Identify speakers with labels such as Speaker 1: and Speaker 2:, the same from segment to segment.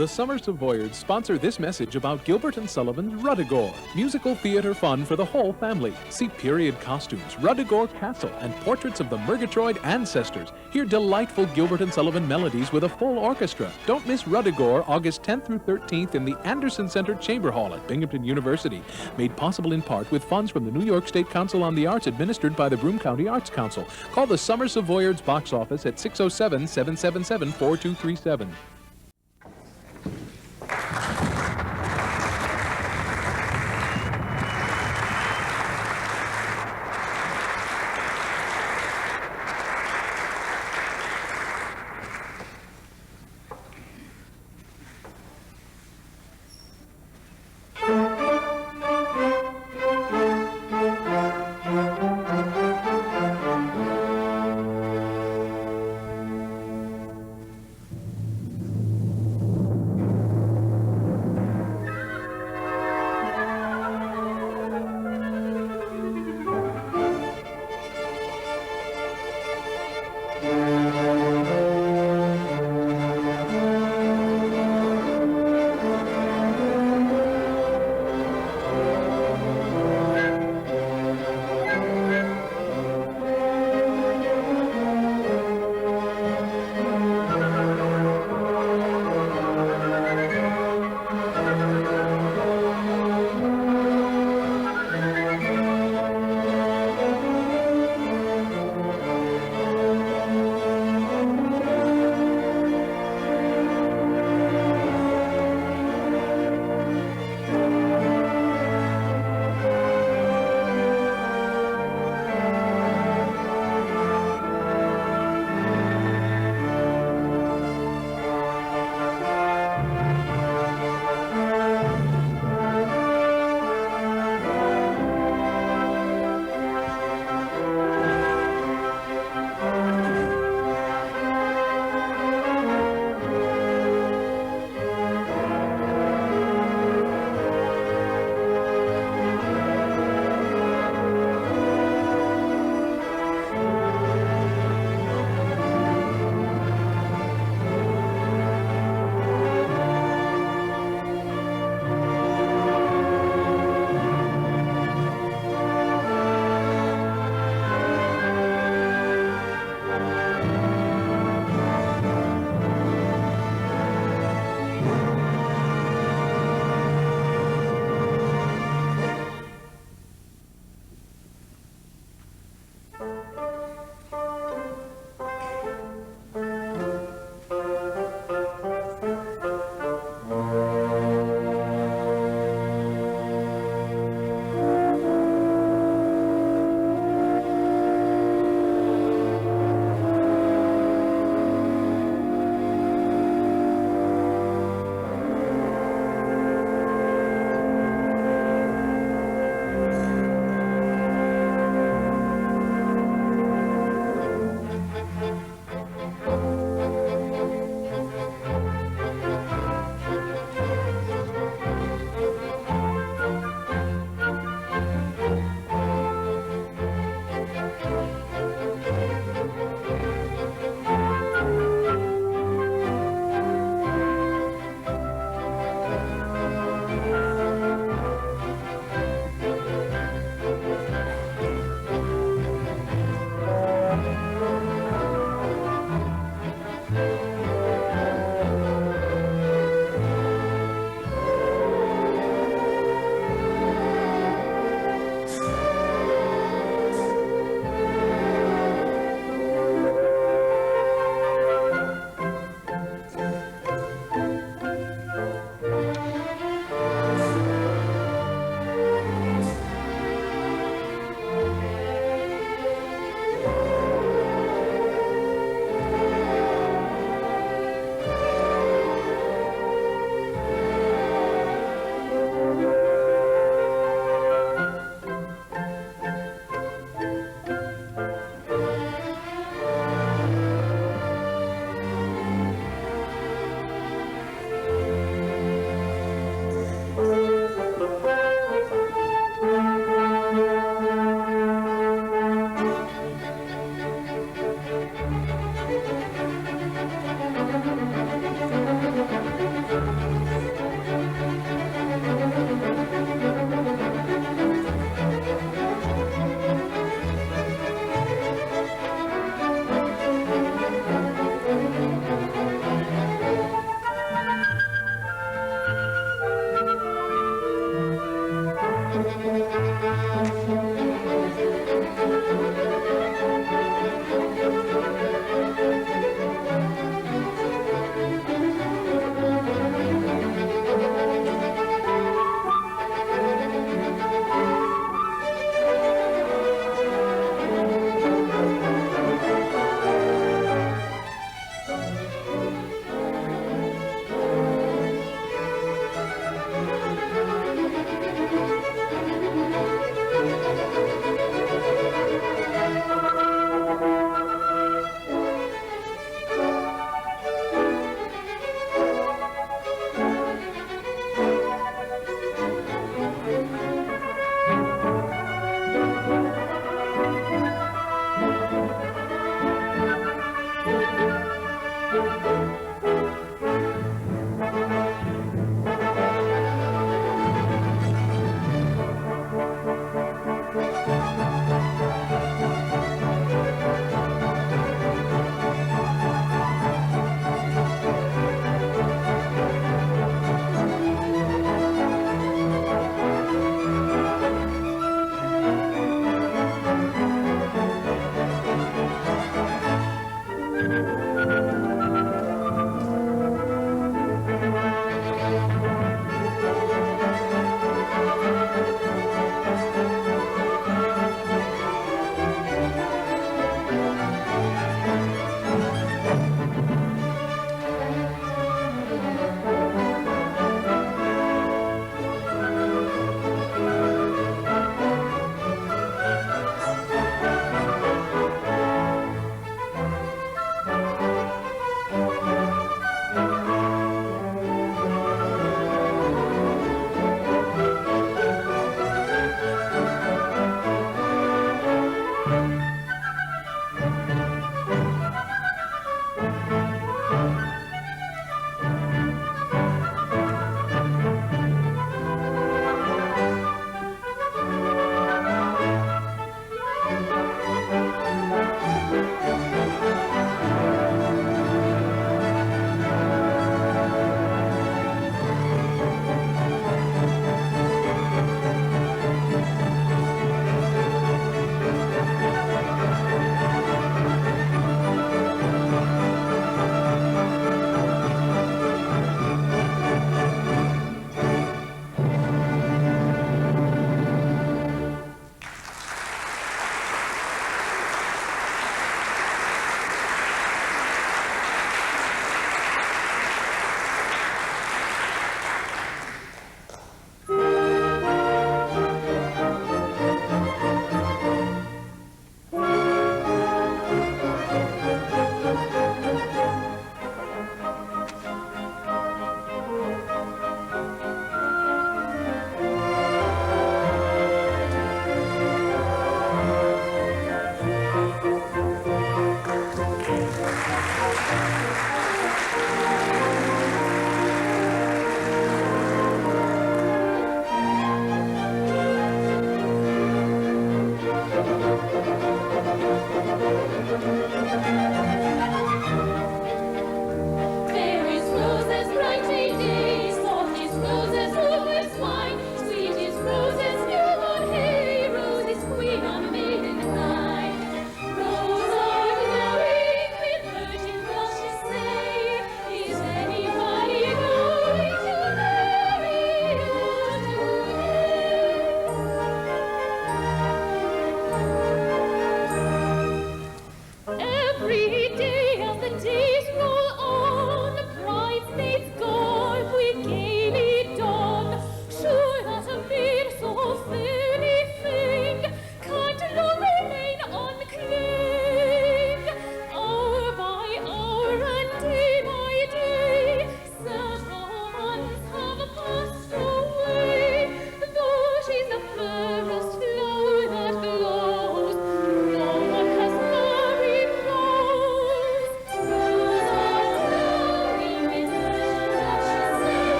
Speaker 1: The Summer Savoyards sponsor this message about Gilbert and Sullivan's Ruddigore, musical theater fun for the whole family. See period costumes, Ruddigore Castle, and portraits of the Murgatroyd ancestors. Hear delightful Gilbert and Sullivan melodies with a full orchestra. Don't miss Ruddigore August 10th through 13th in the Anderson Center Chamber Hall at Binghamton University. Made possible in part with funds from the New York State Council on the Arts administered by the Broome County Arts Council. Call the Summer Savoyards box office at 607-777-4237.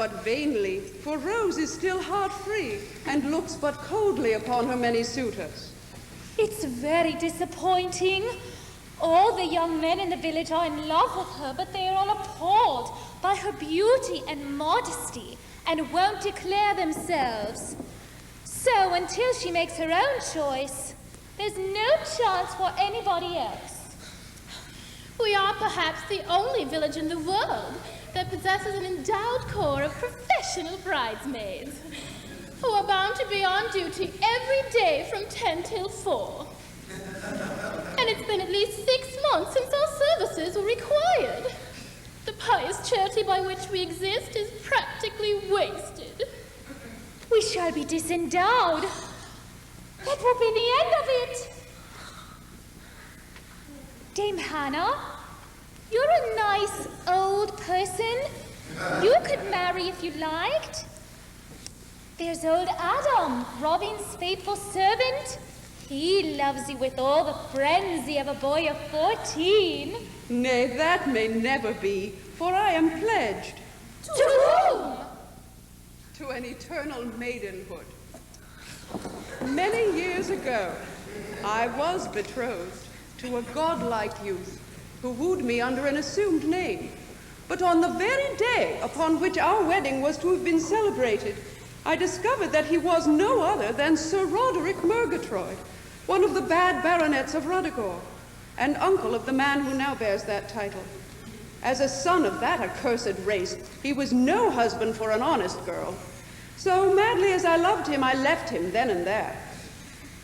Speaker 2: but vainly, for Rose is still heart-free, and looks but coldly upon her many suitors.
Speaker 3: It's very disappointing. All the young men in the village are in love with her, but they are all appalled by her beauty and modesty, and won't declare themselves. So until she makes her own choice, there's no chance for anybody else.
Speaker 4: We are perhaps the only village in the world that possesses an endowed corps of professional bridesmaids, who are bound to be on duty every day from 10 till 4. And it's been at least 6 months since our services were required. The pious charity by which we exist is practically wasted.
Speaker 3: We shall be disendowed. That will be the end of it. Dame Hannah, you're a nice old person. You could marry if you liked. There's old Adam, Robin's faithful servant. He loves you with all the frenzy of a boy of 14.
Speaker 2: Nay, that may never be, for I am pledged.
Speaker 3: To whom?
Speaker 2: To an eternal maidenhood. Many years ago, I was betrothed to a godlike youth who wooed me under an assumed name. But on the very day upon which our wedding was to have been celebrated, I discovered that he was no other than Sir Roderick Murgatroyd, one of the bad baronets of Ruddigore, and uncle of the man who now bears that title. As a son of that accursed race, he was no husband for an honest girl. So madly as I loved him, I left him then and there.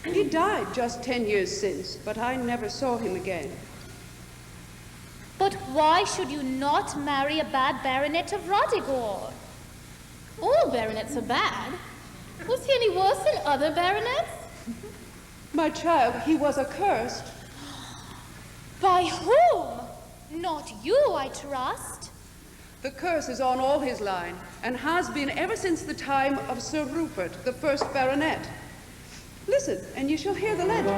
Speaker 2: He died just 10 years since, but I never saw him again.
Speaker 3: But why should you not marry a bad baronet of Ruddigore?
Speaker 4: All baronets are bad. Was he any worse than other baronets?
Speaker 2: My child, he was accursed.
Speaker 3: By whom? Not you, I trust.
Speaker 2: The curse is on all his line, and has been ever since the time of Sir Rupert, the first baronet. Listen, and you shall hear the legend.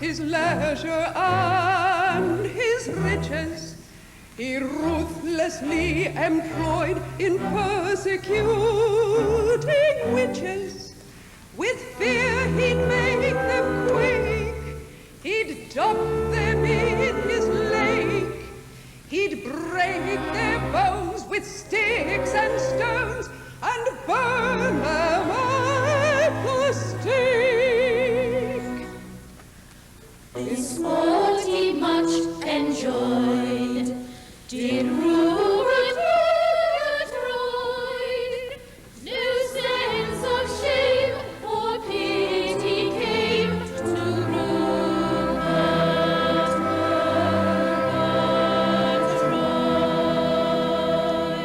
Speaker 2: His leisure and his riches he ruthlessly employed in persecuting witches. With fear he'd make them quake, he'd dump them in his lake, he'd break their bones with sticks and stones and burn them at the stake.
Speaker 5: This sport he much enjoyed, did Rupert Murgatroyd. No sense of shame or pity came to Rupert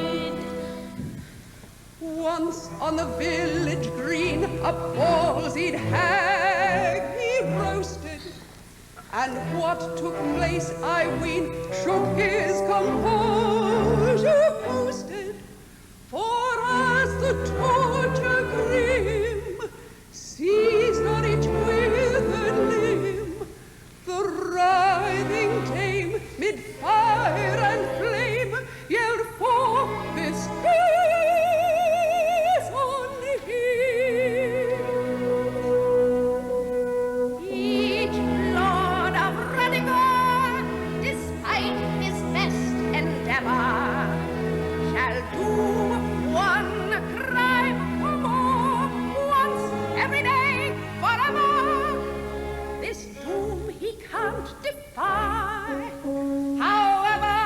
Speaker 5: Murgatroyd.
Speaker 2: Once on the village green, a palsied hag he roasted, and what took place, I ween, shook his composure boasted. For as the torture grim seized on each withered limb, the writhing dame, mid fire and flame, yelled forth this curse on him.
Speaker 5: Each lord of Ruddigore, despite his best endeavor, shall do one crime or more, once every day, forever. This doom he can't defy, however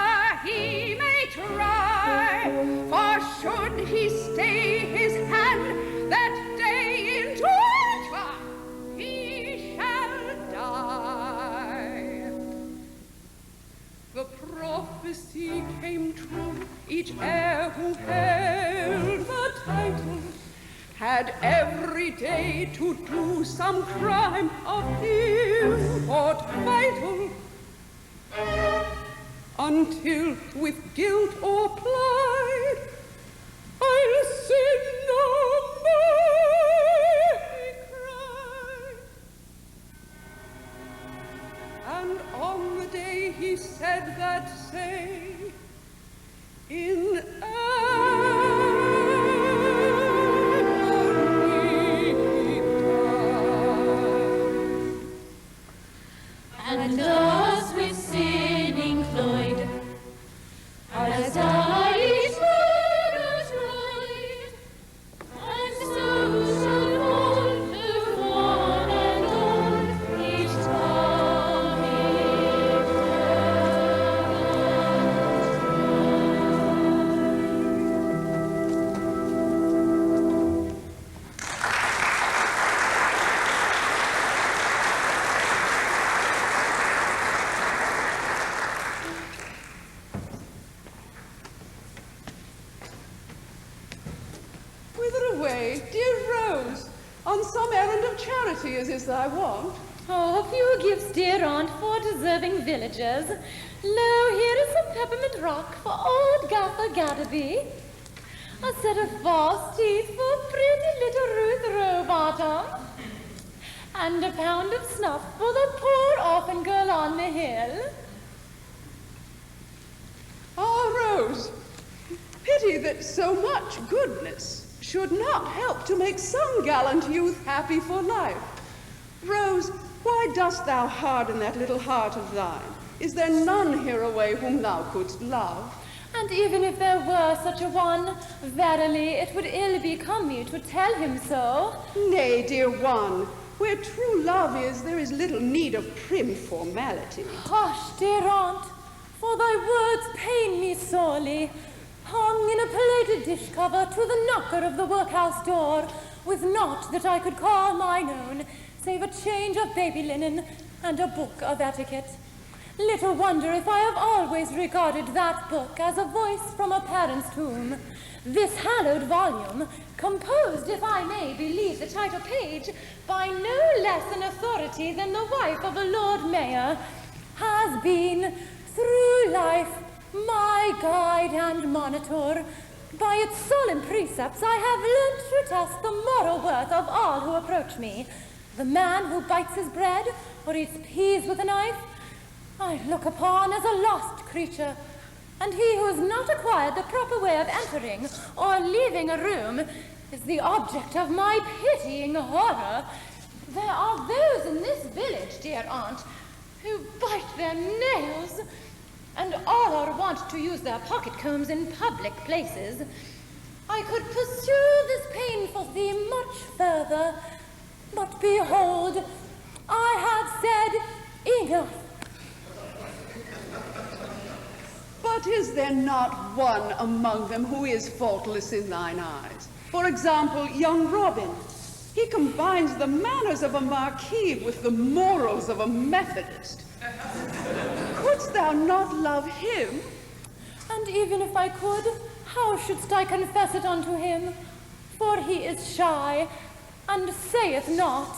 Speaker 5: he may try, for should he stay his hand that day in torture, he shall die. The prophecy came true. Each heir who held the title had every day to do some crime of import vital.
Speaker 2: until with guilt or pride I'll sin no more, he cried. And on the day he said that say, in agony he died.
Speaker 3: And thus with sinning cloyed, as died each murder's bride, and so shall all live on and on, each coming
Speaker 2: Whither away, dear Rose? On some errand of charity, as is thy wont.
Speaker 3: Oh, few gifts, dear aunt, for deserving villagers. Lo, here is some peppermint rock for old Gaffer Gaddaby, a set of false teeth for pretty little Ruth Rowbottom, and a pound of snuff for the poor orphan girl on the hill.
Speaker 2: Ah, Rose, pity that so much goodness should not help to make some gallant youth happy for life. Rose, why dost thou harden that little heart of thine? Is there none hereaway whom thou couldst love?
Speaker 3: And even if there were such a one, verily it would ill become me to tell him so.
Speaker 2: Nay, dear one, where true love is, there is little need of prim formality.
Speaker 3: Hush, dear aunt, for thy words pain me sorely. Hung in a plated dish cover to the knocker of the workhouse door, with naught that I could call mine own, save a change of baby linen and a book of etiquette. Little wonder if I have always regarded that book as a voice from a parent's tomb. This hallowed volume, composed, if I may believe the title page, by no less an authority than the wife of a Lord Mayor, has been, through life, my guide and monitor. By its solemn precepts I have learnt to test the moral worth of all who approach me. The man who bites his bread or eats peas with a knife, I look upon as a lost creature, and he who has not acquired the proper way of entering or leaving a room is the object of my pitying horror. There are those in this village, dear aunt, who bite their nails, and all are wont to use their pocket combs in public places. I could pursue this painful theme much further, but behold, I have said enough.
Speaker 2: But is there not one among them who is faultless in thine eyes? For example, young Robin. He combines the manners of a marquis with the morals of a Methodist. Couldst thou not love him?
Speaker 3: And even if I could, how shouldst I confess it unto him? For he is shy, and saith not.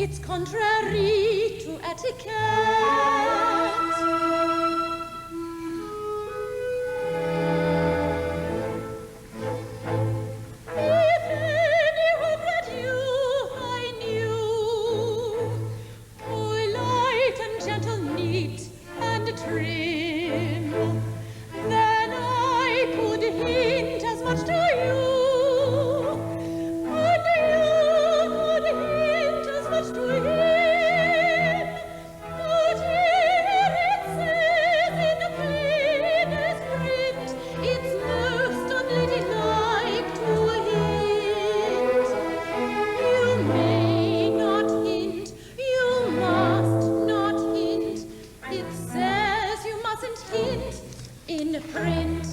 Speaker 4: It's contrary to etiquette. If anyone but you I knew, polite and gentle, neat and trim, then I could hint as much to you, and you could hint as much to him. But here it says in the plainest print, it's most unladylike to hint. You may not hint, you must not hint. It says you mustn't hint in print.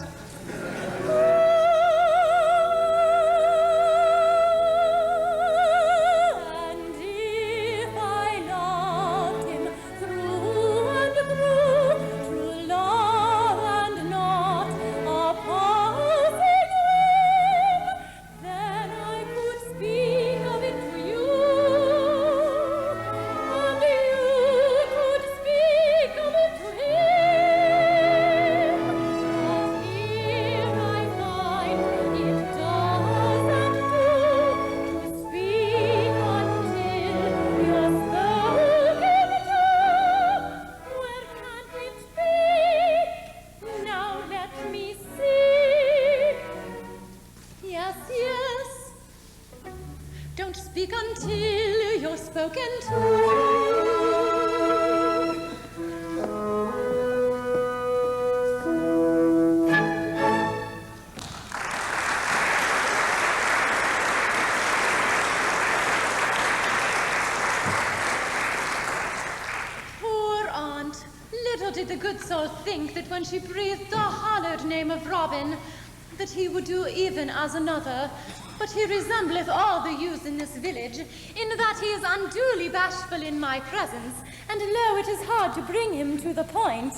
Speaker 4: And if I loved him through and through, true love and not a passing whim, then I could speak of it to you, and you could speak of it to him. But here I find it doesn't do to speak until you're spoken to. Where can it be? Now let me see. Yes, yes. Don't speak until you're spoken to. Poor aunt. Little did the good soul think that when she breathed the hallowed name of Robin, that he would do even as another. But he resembleth all the youths in this village, in that he is unduly bashful in my presence, and lo, it is hard to bring him to the point.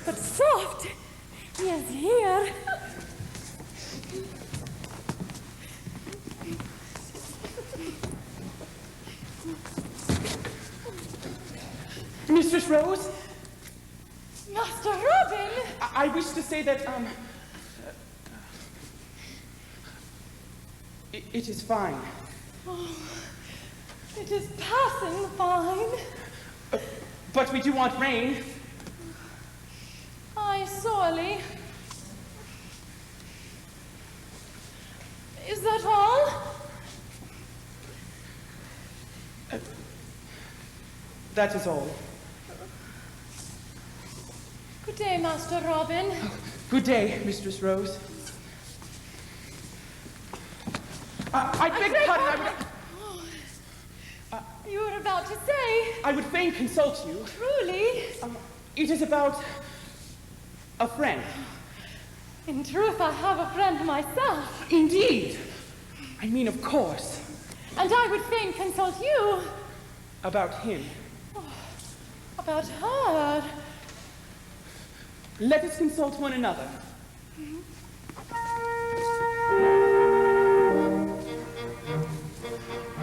Speaker 4: But soft, he is here.
Speaker 6: Mistress Rose,
Speaker 4: Master Robin!
Speaker 6: I wish to say that, it is fine.
Speaker 4: Oh, it is passing fine.
Speaker 6: But we do want rain.
Speaker 4: Aye, sorely. Is that all?
Speaker 6: That is all.
Speaker 4: Good day, Master Robin.
Speaker 6: Good day, Mistress Rose. I beg pardon.
Speaker 4: You were about to say.
Speaker 6: I would fain consult you.
Speaker 4: Truly.
Speaker 6: It is about a friend.
Speaker 4: In truth, I have a friend myself.
Speaker 6: Indeed. I mean, of course.
Speaker 4: And I would fain consult you.
Speaker 6: About him.
Speaker 4: About her.
Speaker 6: Let us consult one another.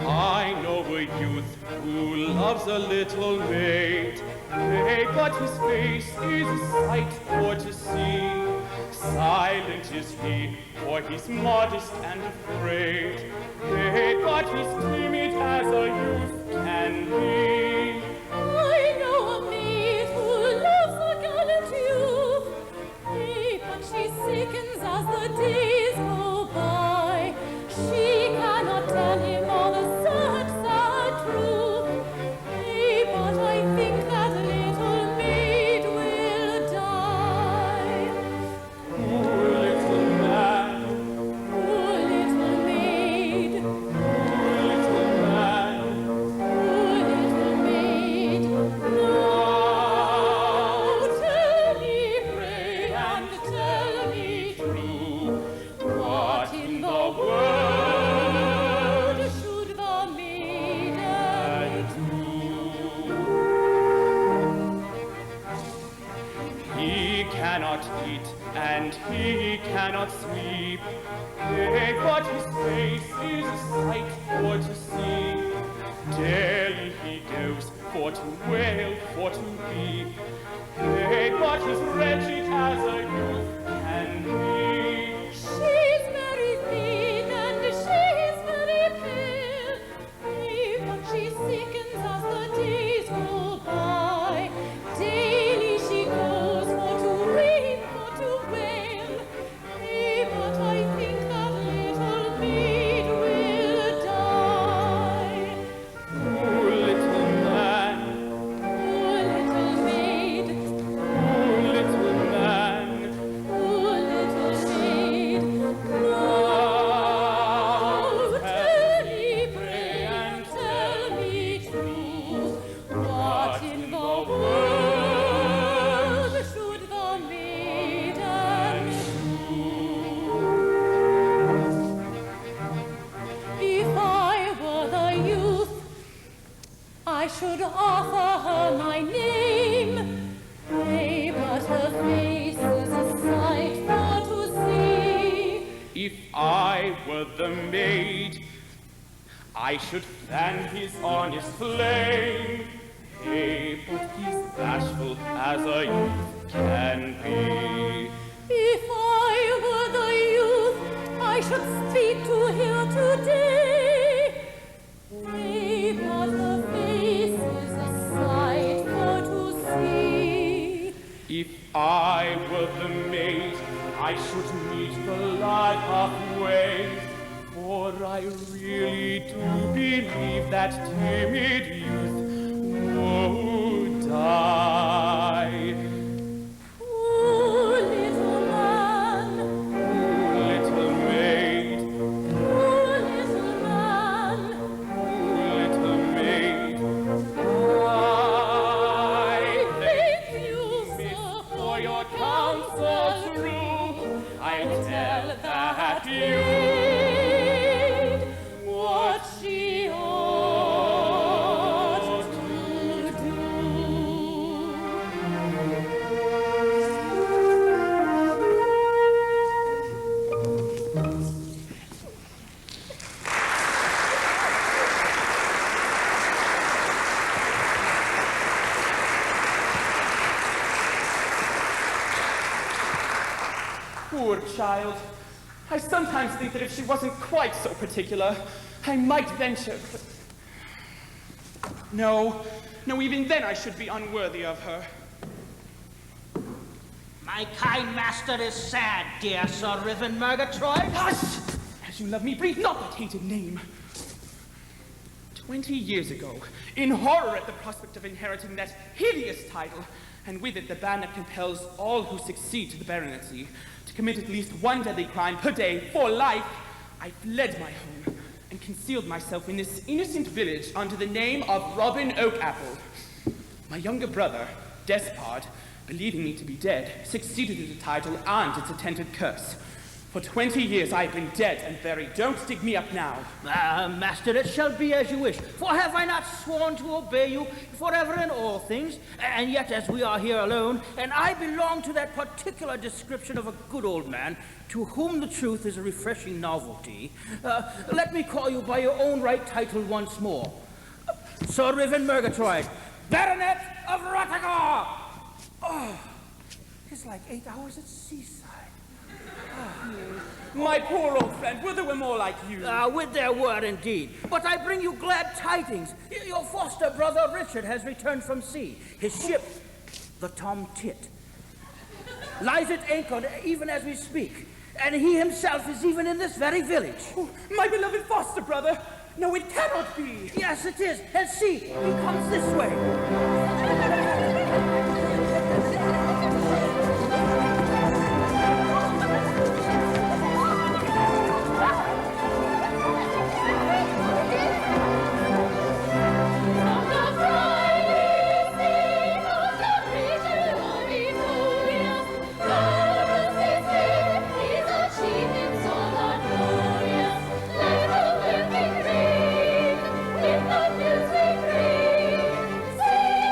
Speaker 7: I know a youth who loves a little maid, nay, but his face is a sight for to see. Silent is he, for he's modest and afraid, nay, but he's timid as a youth can be.
Speaker 4: I know a maid who loves a gallant youth, nay, but she sickens as the days go by. She cannot tell him all the sad, sad truth, nay, but I think that little maid will die.
Speaker 7: Poor little man,
Speaker 4: Poor little maid,
Speaker 7: poor little man,
Speaker 4: poor little maid. Now tell me, pray, and tell me true.
Speaker 7: he cannot sleep. Nay, but his face is a sight for to see. Daily he goes for to wail, for to weep. Nay, but he's wretched as a youth can be.
Speaker 3: She's very thin and she's very pale. Nay, but she sickens as the days go by. Daily she goes for to weep, for to wail. Nay, but I think that little maid will die.
Speaker 7: Poor little man,
Speaker 3: Poor little maid,
Speaker 7: poor little man.
Speaker 3: poor little maid.
Speaker 7: Now
Speaker 3: Tell me, pray, and tell me true, what in the world should the maiden do? If I were the youth, I should offer her my name. Nay, but her face is a sight for to see.
Speaker 7: If I were the maid, I should fan his honest flame. Hey, but he's bashful as a youth can be.
Speaker 3: If I were the youth, I should speak to her today. Nay, but her face is a sight for to see.
Speaker 7: If I were the maid, I should meet the lad halfway. For I really do believe that timid youth would die.
Speaker 3: Poor little man,
Speaker 7: Poor little maid,
Speaker 3: poor little man.
Speaker 7: poor little maid. I thank you, miss, for your counsel true. I tell that you
Speaker 3: What she ought to do.
Speaker 6: Poor child. I sometimes think that if she wasn't quite so particular, I might venture, but... No, even then I should be unworthy of her.
Speaker 8: My kind master is sad, dear Sir Riven Murgatroyd.
Speaker 6: Hush! As you love me, breathe not that hated name. 20 years ago, in horror at the prospect of inheriting that hideous title, and with it the ban that compels all who succeed to the baronetcy to commit at least one deadly crime per day for life, I fled my home and concealed myself in this innocent village under the name of Robin Oakapple. My younger brother, Despard, believing me to be dead, succeeded to the title and its attendant curse. For 20 years I have been dead and buried. Don't dig me up now.
Speaker 8: Master, it shall be as you wish. For have I not sworn to obey you forever in all things? And yet, as we are here alone, and I belong to that particular description of a good old man, to whom the truth is a refreshing novelty, let me call you by your own right title once more. Sir Riven Murgatroyd, Baronet of Ruddigore! Oh, it's like 8 hours at seaside.
Speaker 6: My poor old friend, would there were more like you.
Speaker 8: With their word indeed. But I bring you glad tidings. Your foster brother Richard has returned from sea. His ship, the Tom Tit, lies at anchor even as we speak. And he himself is even in this very village.
Speaker 6: Oh, my beloved foster brother. No, it cannot be.
Speaker 8: Yes, it is. And see, he comes this way.
Speaker 3: Sing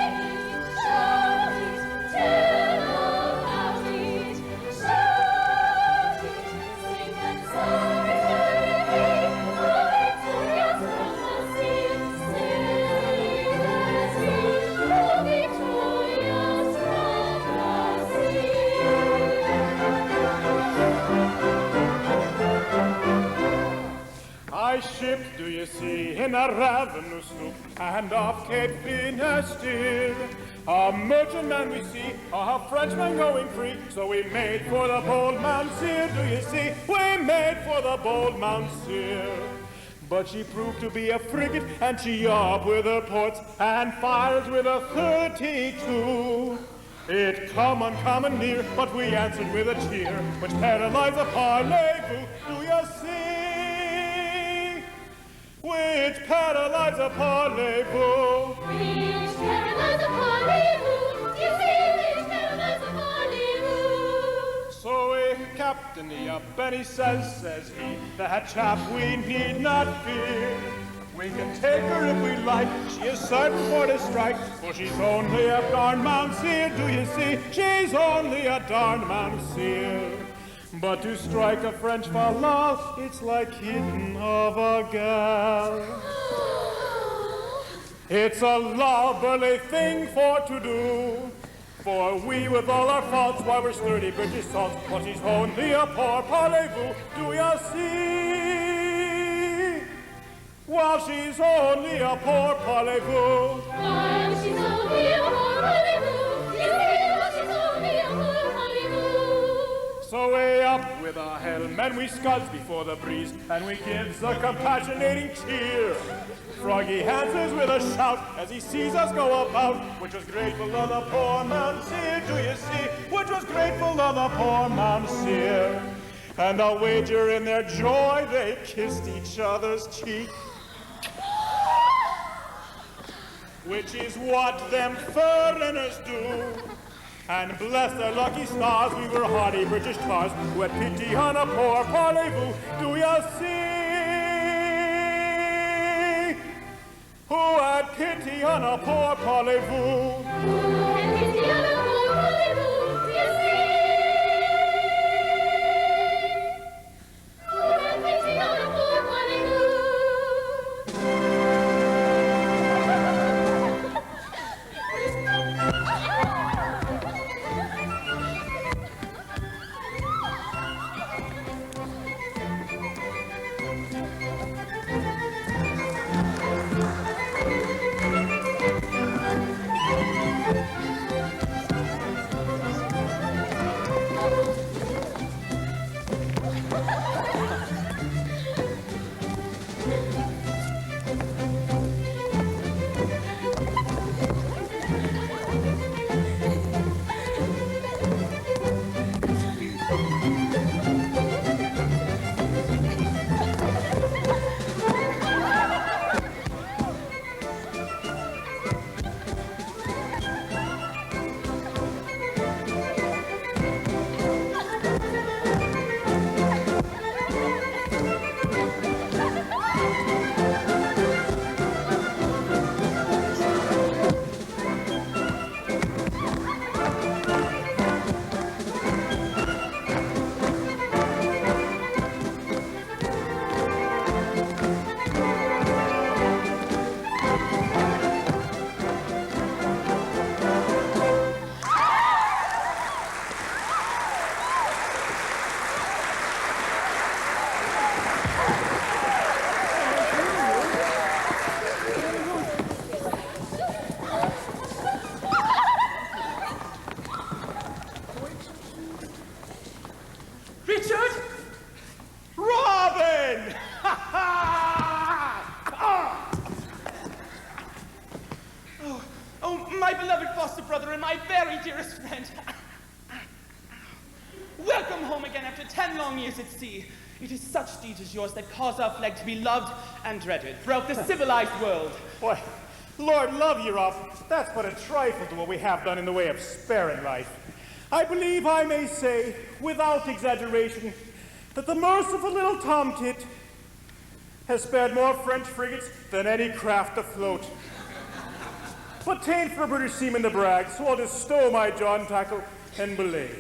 Speaker 9: shipped, do you see, in a revenue sloop, and off Cape Finisterre. A merchantman we see, a Frenchman going free, so we made for the bold Mounseer, do you see? We made for the bold Mounseer. But she proved to be a frigate, and she up with her ports, and fires with a 32. It come on coming near, but we answered with a cheer, which paralyzed a parlez-vous, do you see? Which paralyzed a parlez-vous.
Speaker 4: Which paralyzed a parlez-vous. You see, which paralyzed a parlez-vous.
Speaker 9: So Captain up, and he says he, that chap we need not fear. We can take her if we like, she is certain for to strike, for she's only a darn Mounseer, do you see? She's only a darn Mounseer. But to strike a French fellow, it's like hitting of a gal. It's a lubberly thing for to do, for we with all our faults, why we're sturdy British salts, but she's only a poor parlez-vous, do you see? While she's only a poor parlez-vous.
Speaker 4: While she's only a poor parlez-vous. You see, while she's only a poor parlez-vous.
Speaker 9: So way up with a helm, and we scuds before the breeze, and we gives a compassionating cheer. Froggy answers with a shout as he sees us go about, which was grateful of the poor Mounseer, do you see? Which was grateful of the poor Mounseer. And I'll wager in their joy they kissed each other's cheek, which is what them foreigners do. And bless their lucky stars, we were hardy British tars, who had pity on a poor parlez-vous, do you see? Who had pity on a poor parlez-vous?
Speaker 4: Who had pity on a poor parlez-vous, do you see? Who had pity on a poor parlez-vous?
Speaker 6: brother and my very dearest friend. Welcome home again after 10 long years at sea. It is such deeds as yours that cause our flag to be loved and dreaded throughout the civilized world.
Speaker 9: Why, Lord love you, Rob, that's but a trifle to what we have done in the way of sparing life. I believe I may say, without exaggeration, that the merciful little tomtit has spared more French frigates than any craft afloat. But 'tain't for a British seaman to brag, so I'll just stow my John tackle and belay.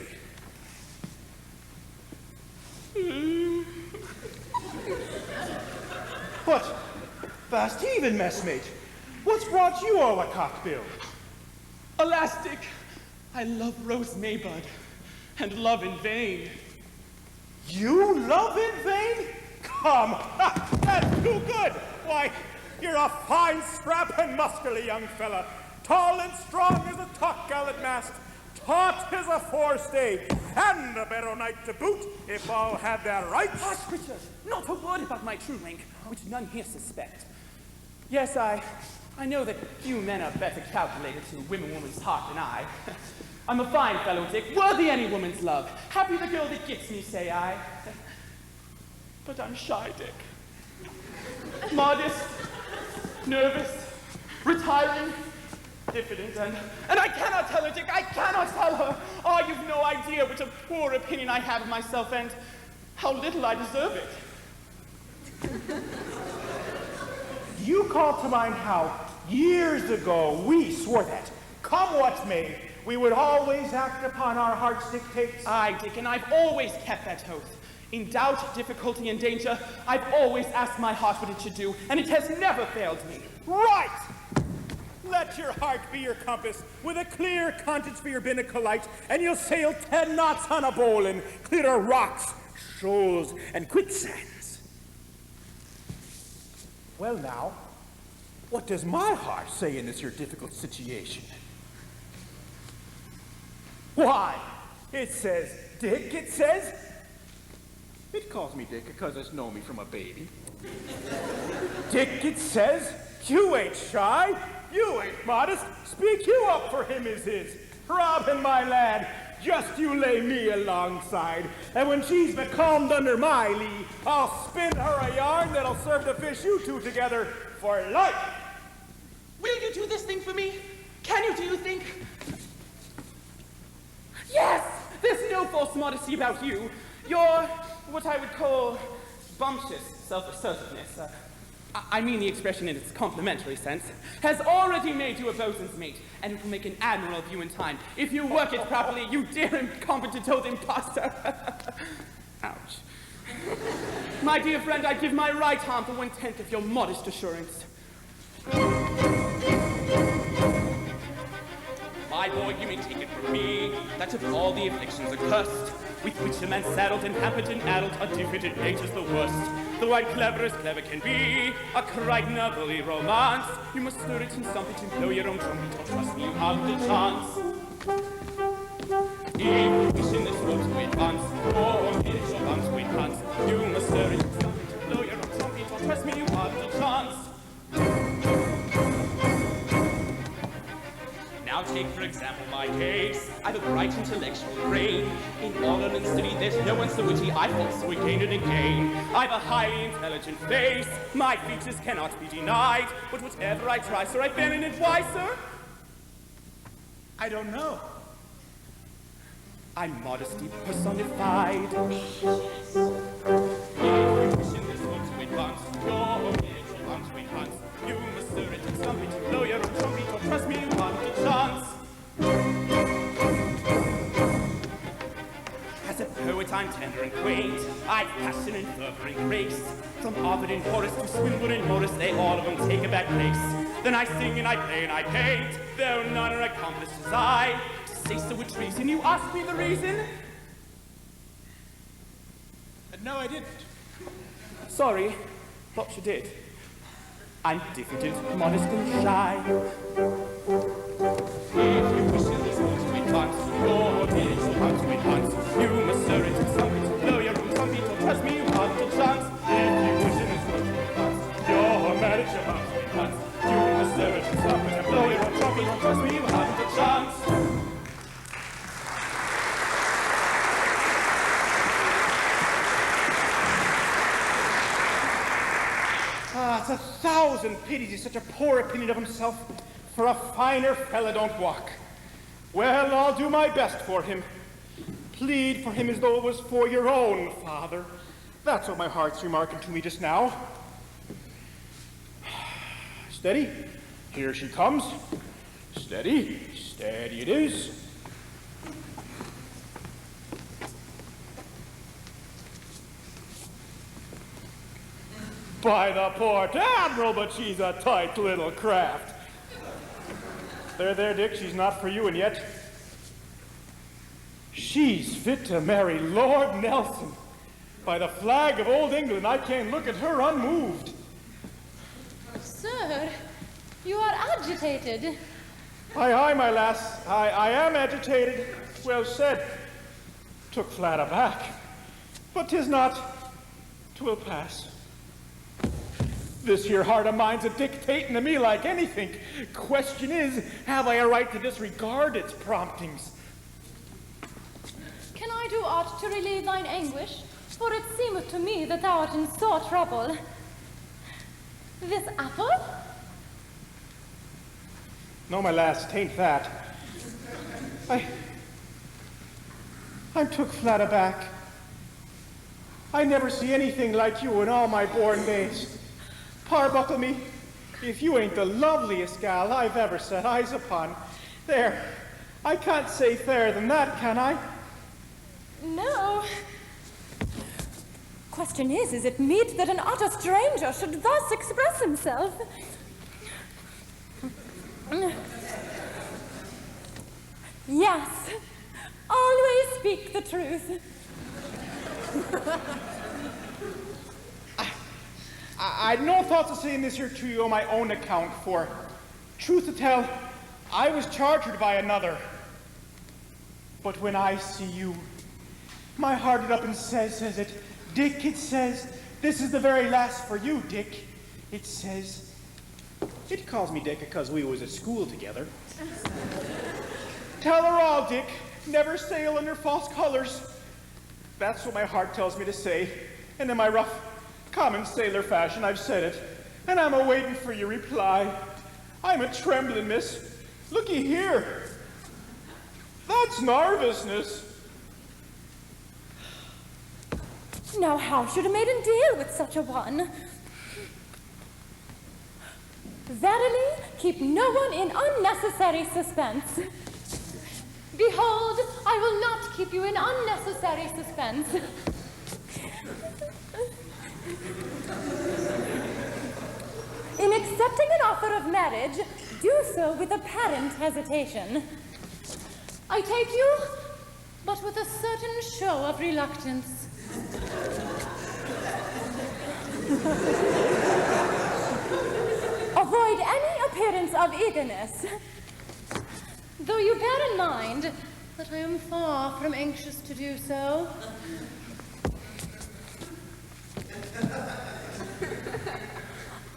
Speaker 9: What? Fast heaving, messmate. What's brought you all a cockbill?
Speaker 6: Elastic, I love Rose Maybud, and love in vain.
Speaker 9: You love in vain? Come, that's too good. Why, you're a fine, strapping, muscular young fella, tall and strong as a top-gallant mast, taut as a forestay, and a better knight to boot, if all had their rights.
Speaker 6: Hush, Richard! Not a word about my true rank, which none here suspect. Yes, I know that few men are better calculated to win a woman's heart than I. I'm a fine fellow, Dick, worthy any woman's love. Happy the girl that gets me, say I. But I'm shy, Dick. Modest, nervous, retiring, diffident, and I cannot tell her, Dick, I cannot tell her. Oh, you've no idea what a poor opinion I have of myself and how little I deserve it.
Speaker 9: You call to mind how, years ago, we swore that, come what may, we would always act upon our heart's dictates.
Speaker 6: Aye, Dick, and I've always kept that oath. In doubt, difficulty, and danger, I've always asked my heart what it should do, and it has never failed me.
Speaker 9: Right! Let your heart be your compass, with a clear conscience for your binnacle light, and you'll sail 10 knots on a bowline, clear of rocks, shoals, and quicksands. Well now, what does my heart say in this your difficult situation? Why, it says, Dick, it says. It calls me Dick because it's known me from a baby. Dick, it says, you ain't shy, you ain't modest, speak you up for him is his. Robin, my lad, just you lay me alongside, and when she's becalmed under my lee, I'll spin her a yarn that'll serve to fish you two together for life.
Speaker 6: Will you do this thing for me? Can you, do you think? Yes! There's no false modesty about you. You're what I would call bumptious self-assertiveness. I mean the expression in its complimentary sense, has already made you a bosun's mate, and it will make an admiral of you in time. If you work it properly, you dear incompetent old imposter. Ouch. My dear friend, I give my right arm for 1/10 of your modest assurance. My boy, you may take it from me, that of all the afflictions accursed, with which a man saddled and hampered and addled, a diffident nature's the worst. Though I'm clever as clever can be, a Crichton of early romance, you must stir it and stomp it and blow your own trumpet, or trust me, you have the chance. If you wish in this world to advance, or in your bounds to enhance, you must stir it and stomp it and blow your own trumpet, or trust me, you have the chance. Now take, for example, my case. I've a bright intellectual brain. In all London City, there's no one so witty I fall so again and again. I've a highly intelligent face. My features cannot be denied. But whatever I try, sir, I bear in it. Why, sir? I don't know. I'm modesty personified. If you wish in this world to advance, your image bound to enhance. You must stir it and stomp it and blow your own trumpet, or trust me, you haven't a chance. As a poet, I'm tender and quaint. I've passion and fervor and grace. From Ovid and Horace to Swinburne and Morris, they all of them take a back place. Then I sing and I play and I paint, though none are accomplished as I. To say so with reason, you ask me the reason? No, I didn't. Sorry, thought you did. I'm diffident, modest, and shy. If you wish in this world to advance, your image will have to enhance. You must stir it and stomp it, blow your own trumpet, or trust me, you haven't a chance. If you wish in this world to advance, your marriage will have to enhance. You must stir it and stomp it, and blow your own trumpet, or trust me, you haven't a chance. It's 1,000 pities he's such a poor opinion of himself, for a finer fella don't walk. Well, I'll do my best for him. Plead for him as though it was for your own father. That's what my heart's remarking to me just now. Steady. Here she comes. Steady. Steady it is. By the Port Admiral, but she's a tight little craft. There, Dick, she's not for you, and yet she's fit to marry Lord Nelson.
Speaker 9: By the flag of old England, I can't look at her unmoved.
Speaker 4: Sir, you are agitated.
Speaker 9: Aye, my lass, I am agitated. Well said. Took flat aback. But 'tis not. 'Twill pass. This here heart of mine's a dictating to me like anything. Question is, have I a right to disregard its promptings?
Speaker 4: Can I do aught to relieve thine anguish? For it seemeth to me that thou art in sore trouble. This apple?
Speaker 9: No, my lass, 'tain't that. I'm took flat aback. I never see anything like you in all my born days. Parbuckle me, if you ain't the loveliest gal I've ever set eyes upon. There, I can't say fairer than that, can I?
Speaker 4: No. Question is it meet that an utter stranger should thus express himself? Yes, always speak the truth.
Speaker 9: I'd no thoughts of saying this here to you on my own account, for, truth to tell, I was charged by another. But when I see you, my heart it up and says it, Dick, it says, this is the very last for you, Dick. It says, it calls me Dick because we was at school together. Tell her all, Dick, never sail under false colors. That's what my heart tells me to say, and in my rough, common sailor fashion, I've said it, and I'm a-waiting for your reply. I'm a-trembling, miss. Looky here. That's nervousness.
Speaker 4: Now how should a maiden deal with such a one? Verily, keep no one in unnecessary suspense. Behold, I will not keep you in unnecessary suspense. In accepting an offer of marriage, do so with apparent hesitation. I take you, but with a certain show of reluctance. Avoid any appearance of eagerness, though you bear in mind that I am far from anxious to do so.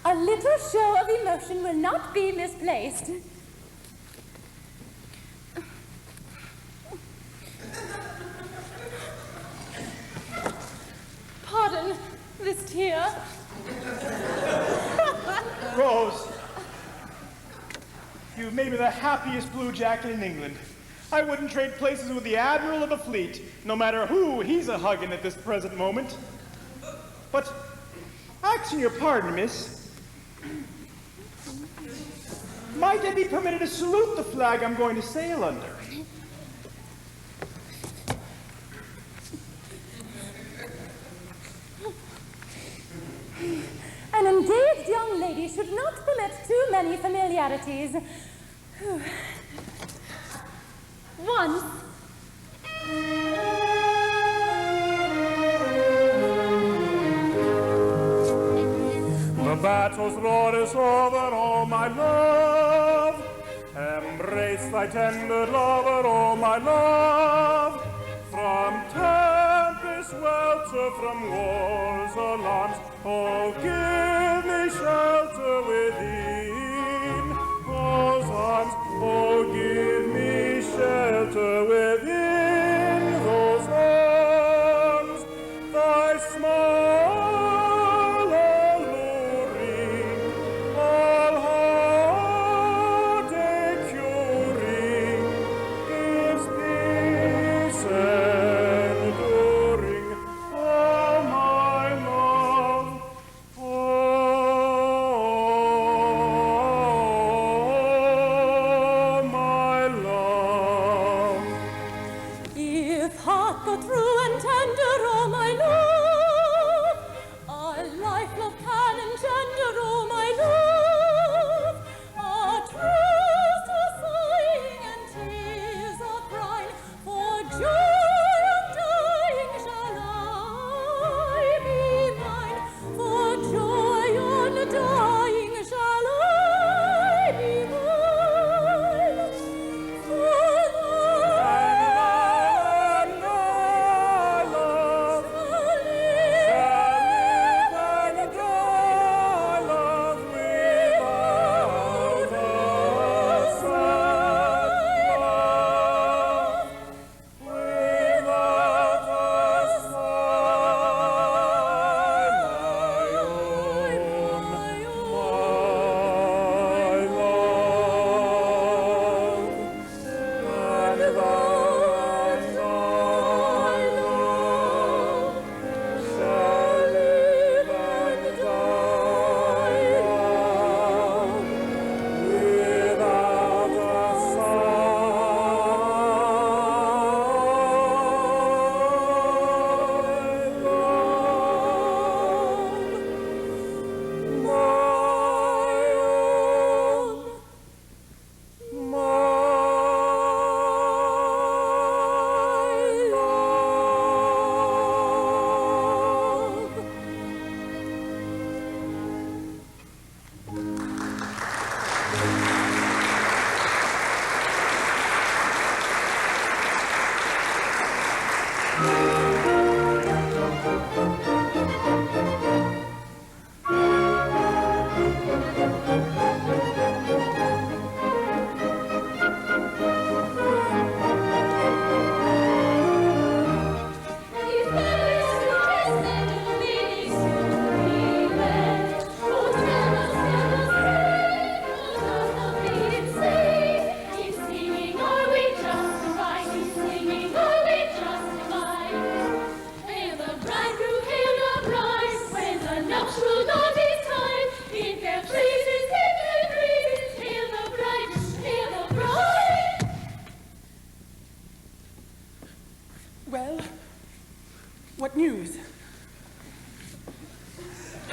Speaker 4: A little show of emotion will not be misplaced. Pardon this tear.
Speaker 9: Rose, you've made me the happiest blue jacket in England. I wouldn't trade places with the Admiral of the Fleet, no matter who he's a-hugging at this present moment. But, asking your pardon, miss, might I be permitted to salute the flag I'm going to sail under?
Speaker 4: An engaged young lady should not permit too many familiarities. Once.
Speaker 9: The battle's roar is over, oh my love. Embrace thy tender lover, oh my love. From tempest welter, from war's alarms, oh give me shelter within those arms. Oh give me shelter within those arms. Thy smile alluring, all heartache curing, gives peace enduring. Oh my love, oh my love.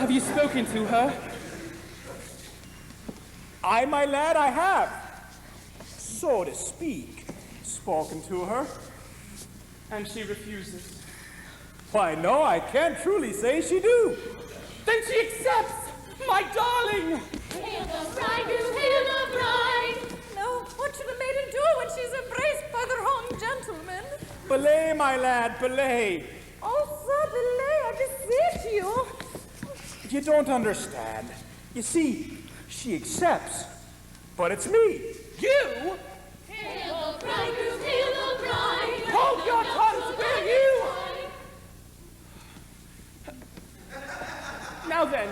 Speaker 6: Have you spoken to her?
Speaker 9: I, my lad, I have, so to speak, spoken to her.
Speaker 6: And she refuses.
Speaker 9: Why, no, I can't truly say she do.
Speaker 6: Then she accepts! My darling!
Speaker 4: Hail the bridegroom, hail the bride!
Speaker 10: No, what should a maiden do when she's embraced by the wrong gentleman?
Speaker 9: Belay, my lad, belay.
Speaker 10: Oh, sir, belay, I beseech you.
Speaker 9: You don't understand. You see, she accepts, but it's me. You?
Speaker 4: Hail the bridegroom, hail the bride!
Speaker 6: Hold your tongues, will you? Now then,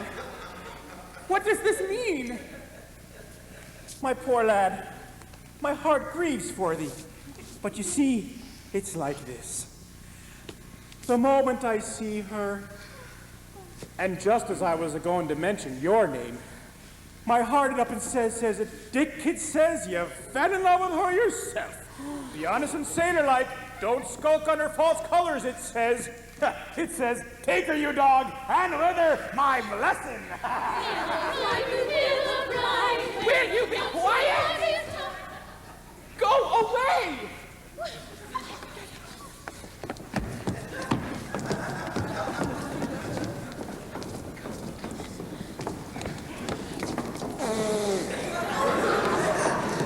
Speaker 6: what does this mean?
Speaker 9: My poor lad, my heart grieves for thee. But you see, it's like this. The moment I see her, and just as I was going to mention your name, my heart up and says it, Dick, it says you fell in love with her yourself. Be honest and sailor-like, don't skulk under false colors, it says. It says, take her, you dog, and with her, my blessing.
Speaker 6: Will you be quiet? Go away!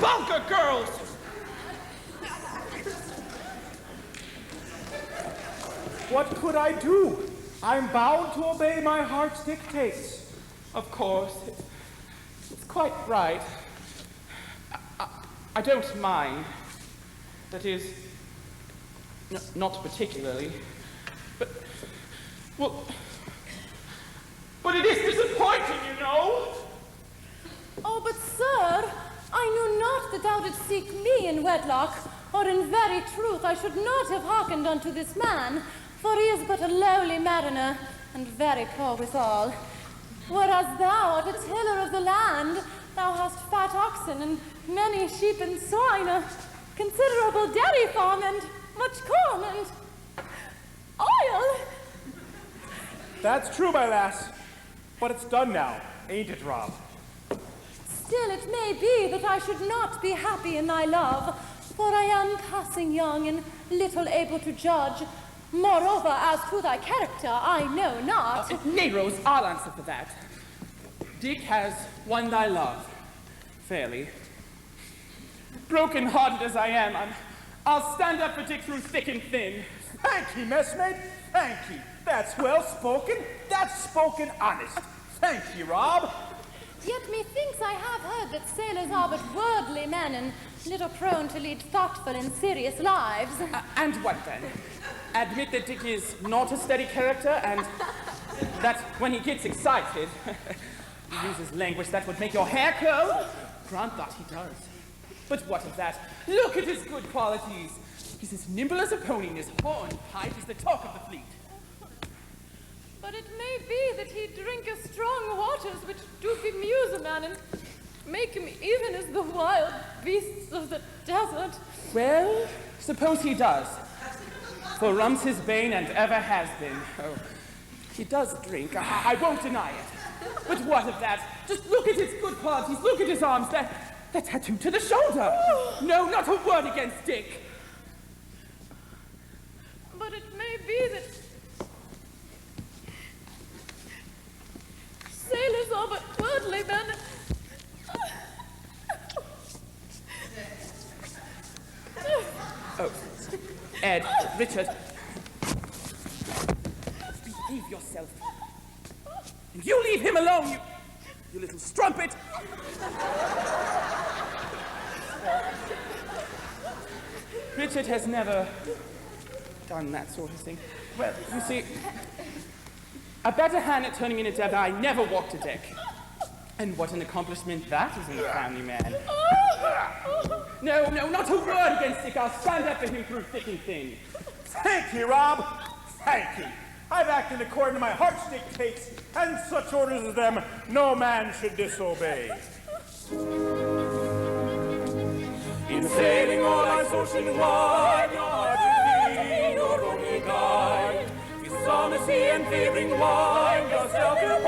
Speaker 6: Bunker girls!
Speaker 9: What could I do? I'm bound to obey my heart's dictates.
Speaker 6: Of course. It's quite right. I don't mind. That is, not particularly. But it is disappointing, you know.
Speaker 10: Oh, but sir, I knew not that thou didst seek me in wedlock, or in very truth I should not have hearkened unto this man, for he is but a lowly mariner, and very poor withal. Whereas thou art a tiller of the land, thou hast fat oxen, and many sheep and swine, a considerable dairy farm, and much corn, and oil.
Speaker 9: That's true, my lass. But it's done now, ain't it, Rob?
Speaker 10: Still it may be that I should not be happy in thy love, for I am passing young and little able to judge. Moreover, as to thy character, I know not.
Speaker 6: Nay, Rose, I'll answer for that. Dick has won thy love, fairly. Broken-hearted as I am, I'll stand up for Dick through thick and thin.
Speaker 9: Thank ye, messmate. Thank ye. That's well spoken. That's spoken honest. Thank ye, Rob.
Speaker 10: Yet methinks I have heard that sailors are but worldly men and little prone to lead thoughtful and serious lives.
Speaker 6: And what then? Admit that Dick is not a steady character, and that when he gets excited, he uses language that would make your hair curl? Grant that he does. But what of that? Look at his good qualities. He's as nimble as a pony, and his horn pipe is the talk of the fleet.
Speaker 10: But it may be that he drinketh strong waters which do bemuse a man and make him even as the wild beasts of the desert.
Speaker 6: Well, suppose he does. For rum's his bane and ever has been. Oh, he does drink, I won't deny it. But what of that? Just look at his good qualities, look at his arms, they're tattooed to the shoulder. No, not a word against Dick.
Speaker 10: But it may be that sailors are but worldly men.
Speaker 6: Oh, Ed, Richard. Behave yourself. And you leave him alone, you little strumpet. Richard has never done that sort of thing. Well, you see, a better hand at turning in a debtor I never walked a deck. And what an accomplishment that is in a family man. No, not a word against Dick. I'll stand up for him through thick and thin.
Speaker 9: Thank ye, Rob. Thank ye. I've acted according to my heart's dictates, and such orders as them no man should disobey. In sailing all life's ocean wide, your heart will be your only guide. You saw the sea and favoring wine, yourself your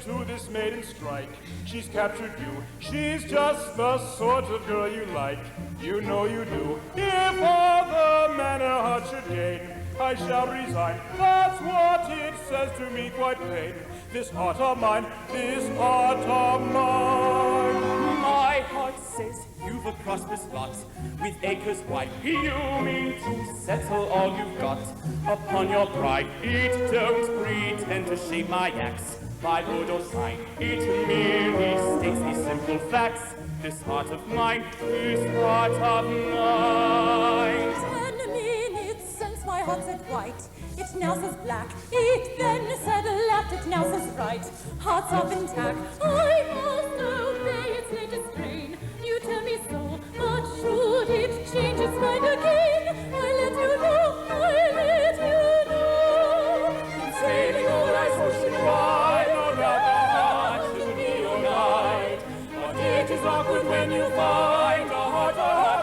Speaker 9: to this maiden strike. She's captured you. She's just the sort of girl you like. You know you do. If all the manor heart should gain, I shall resign. That's what it says to me, quite plain. This heart of mine, this heart of mine.
Speaker 7: My heart says you've a prosperous lot, with acres wide. You mean to settle all you've got upon your bride. It don't pretend to shape my acts by word or sign. It merely states these simple facts. This heart of mine, this heart of mine.
Speaker 10: 10 minutes since my heart said white, it now says black. It then said left, it now says right. Hearts up intact. I must obey its latest strain. You tell me so, but should it change its mind again, I let you know, I let you know.
Speaker 7: In sailing over ice ocean wide, no doubt the heart should be your guide. But it is awkward when you find a heart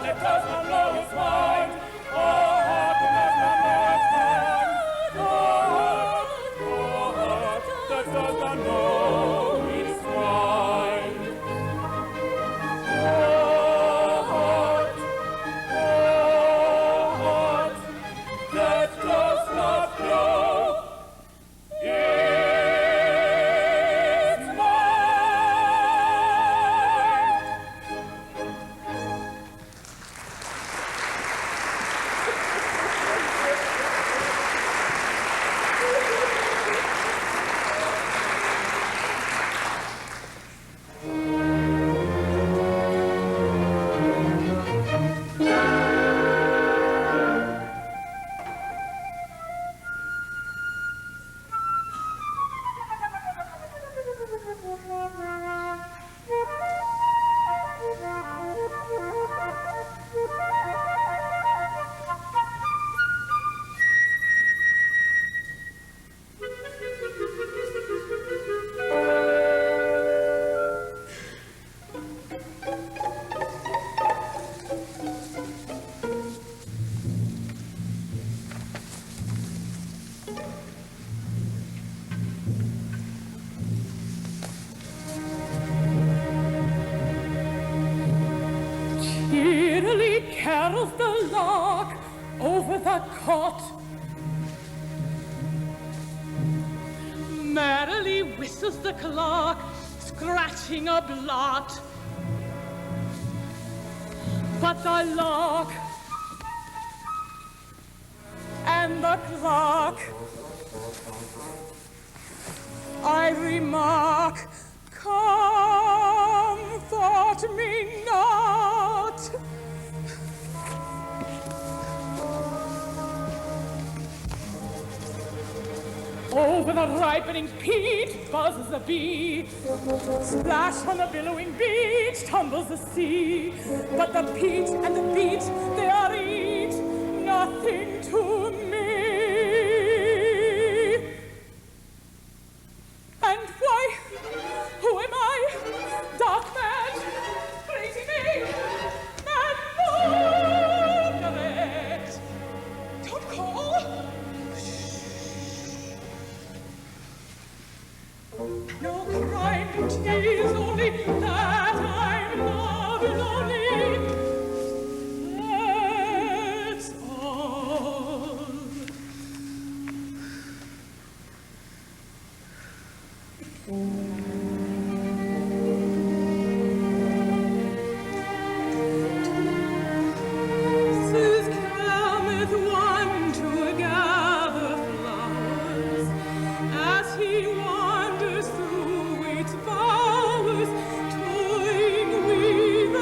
Speaker 7: that does not know its mind. A heart that does not know its mind. A heart that does not know its mind. That does not know its mind.
Speaker 10: Cheerily carols the lark over the cot. Merrily whistles the clock, scratching a blot. But the lark and the clock, I remark, comfort me not. Over the ripening peat buzzes a bee. Splash on the billowing beach tumbles the sea. But the peat and the beat, they are each nothing to me. And why, who am I? Dark man, crazy me, mad Margaret. Don't call. No crime, 'tis only that I'm loving only. That's all. Sis cometh one to gather flowers, as he wanders through its bowers, toying with a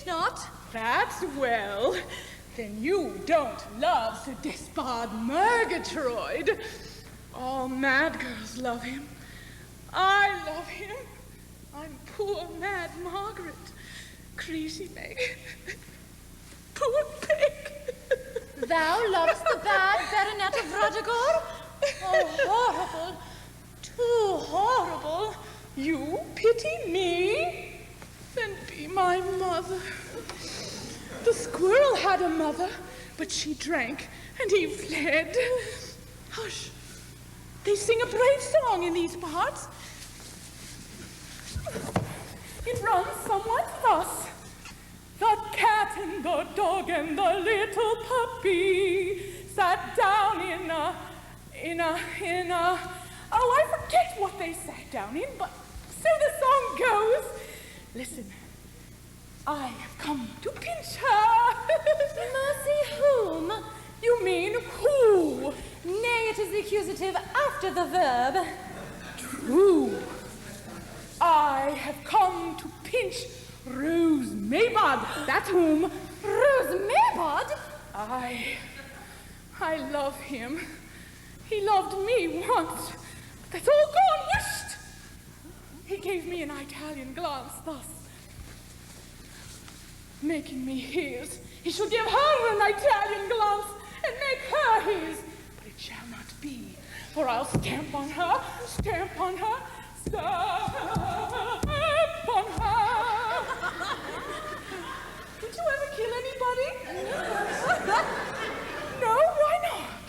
Speaker 10: not.
Speaker 11: That's well. Then you don't love Sir Despard Murgatroyd. All mad girls love him. I love him. I'm poor mad Margaret. Creasy Meg. Poor pig.
Speaker 10: Thou lovest the bad Baronet of Ruddigore? Oh, horrible. Too horrible.
Speaker 11: You pity me? Then be my mother. The squirrel had a mother, but she drank, and he fled. Hush. They sing a brave song in these parts. It runs somewhat thus. The cat and the dog and the little puppy sat down in a... Oh, I forget what they sat down in, but so the song goes. Listen, I have come to pinch her.
Speaker 10: Mercy whom?
Speaker 11: You mean who?
Speaker 10: Nay, it is the accusative after the verb.
Speaker 11: True. I have come to pinch Rose Maybod. That's whom.
Speaker 10: Rose Maybod?
Speaker 11: I love him. He loved me once. But that's all gone, whisht! He gave me an Italian glance thus, making me his. He shall give her an Italian glance and make her his. But it shall not be, for I'll stamp on her, stamp on her, stamp on her. Did you ever kill anybody? No, why not?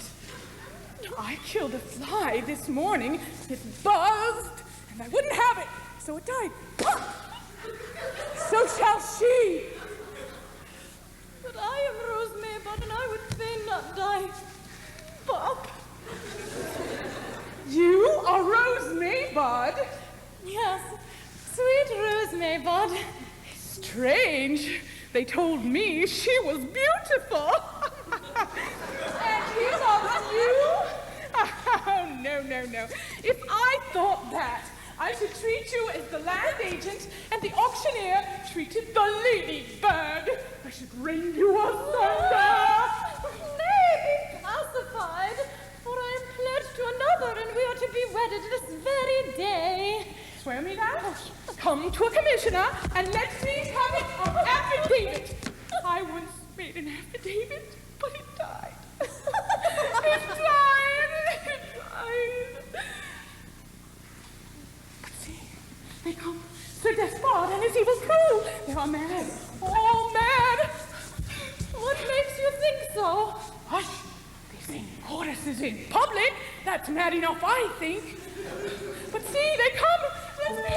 Speaker 11: I killed a fly this morning. It buzzed, and I wouldn't have it, so it died. So shall she.
Speaker 10: But I am Rose Maybod, and I would fain not die. Bob.
Speaker 11: You are Rose Maybod?
Speaker 10: Yes, sweet Rose Maybod.
Speaker 11: Strange. They told me she was beautiful. And he loves you? Oh, no. If I thought that, I should treat you as the land agent and the auctioneer treated the ladybird. I should ring you asunder.
Speaker 10: Nay, be pacified, for I am pledged to another, and we are to be wedded this very day.
Speaker 11: Swear me that? Come to a commissioner and let's see have it an affidavit. I once made an affidavit, but it died. It died. But see, they come. Sir Despard and his evil crew. They are mad. All mad.
Speaker 10: What makes you think so?
Speaker 11: Hush. They sing choruses in public. That's mad enough, I think. But see, they come. Let's be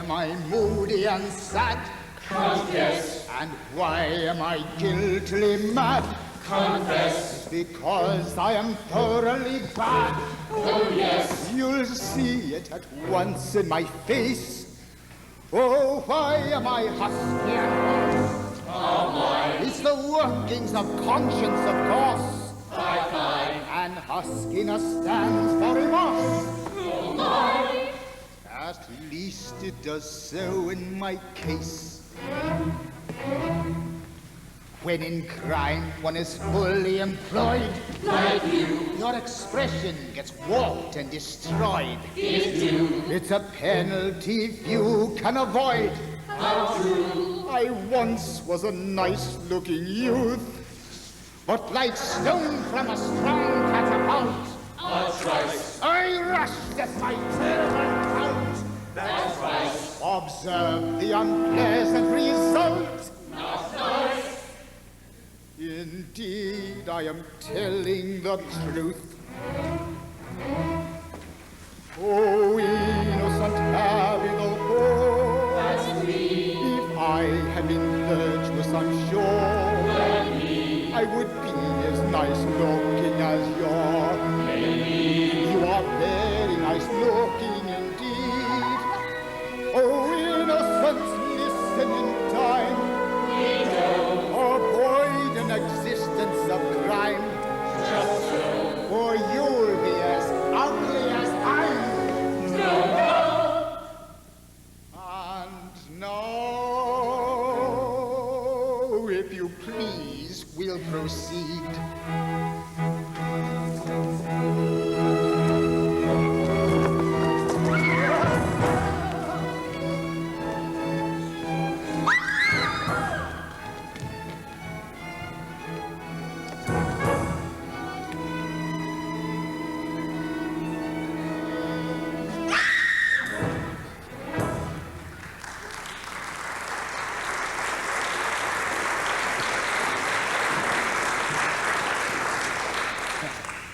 Speaker 12: am I moody and sad?
Speaker 13: Confess.
Speaker 12: And why am I guiltily mad?
Speaker 13: Confess.
Speaker 12: Because I am thoroughly bad.
Speaker 13: Oh, yes.
Speaker 12: You'll see it at once in my face. Oh, why am I husky and hoarse?
Speaker 13: Oh, my.
Speaker 12: It's the workings of conscience, of course.
Speaker 13: Fie.
Speaker 12: And huskiness stands for remorse.
Speaker 13: Oh, my.
Speaker 12: At least it does so in my case. When in crime one is fully employed,
Speaker 13: like you,
Speaker 12: your expression gets warped and destroyed.
Speaker 13: It do.
Speaker 12: It's a penalty few can avoid.
Speaker 13: How true.
Speaker 12: I once was a nice-looking youth, but like stone from a strong catapult,
Speaker 13: a trice.
Speaker 12: I rushed at my turban out.
Speaker 13: That's right.
Speaker 12: Observe the unpleasant result.
Speaker 13: Not nice.
Speaker 12: Indeed, I am telling the truth. Oh, innocent Abigail Poe.
Speaker 13: That's me.
Speaker 12: If I had been virtuous, I'm sure I would be as nice looking as you're.
Speaker 13: Maybe.
Speaker 12: You are very nice looking indeed. Oh, innocent, listen in time. Avoid an existence of crime.
Speaker 13: Just so.
Speaker 12: Or you'll be as ugly as I'm.
Speaker 13: No.
Speaker 12: And now, if you please, we'll proceed.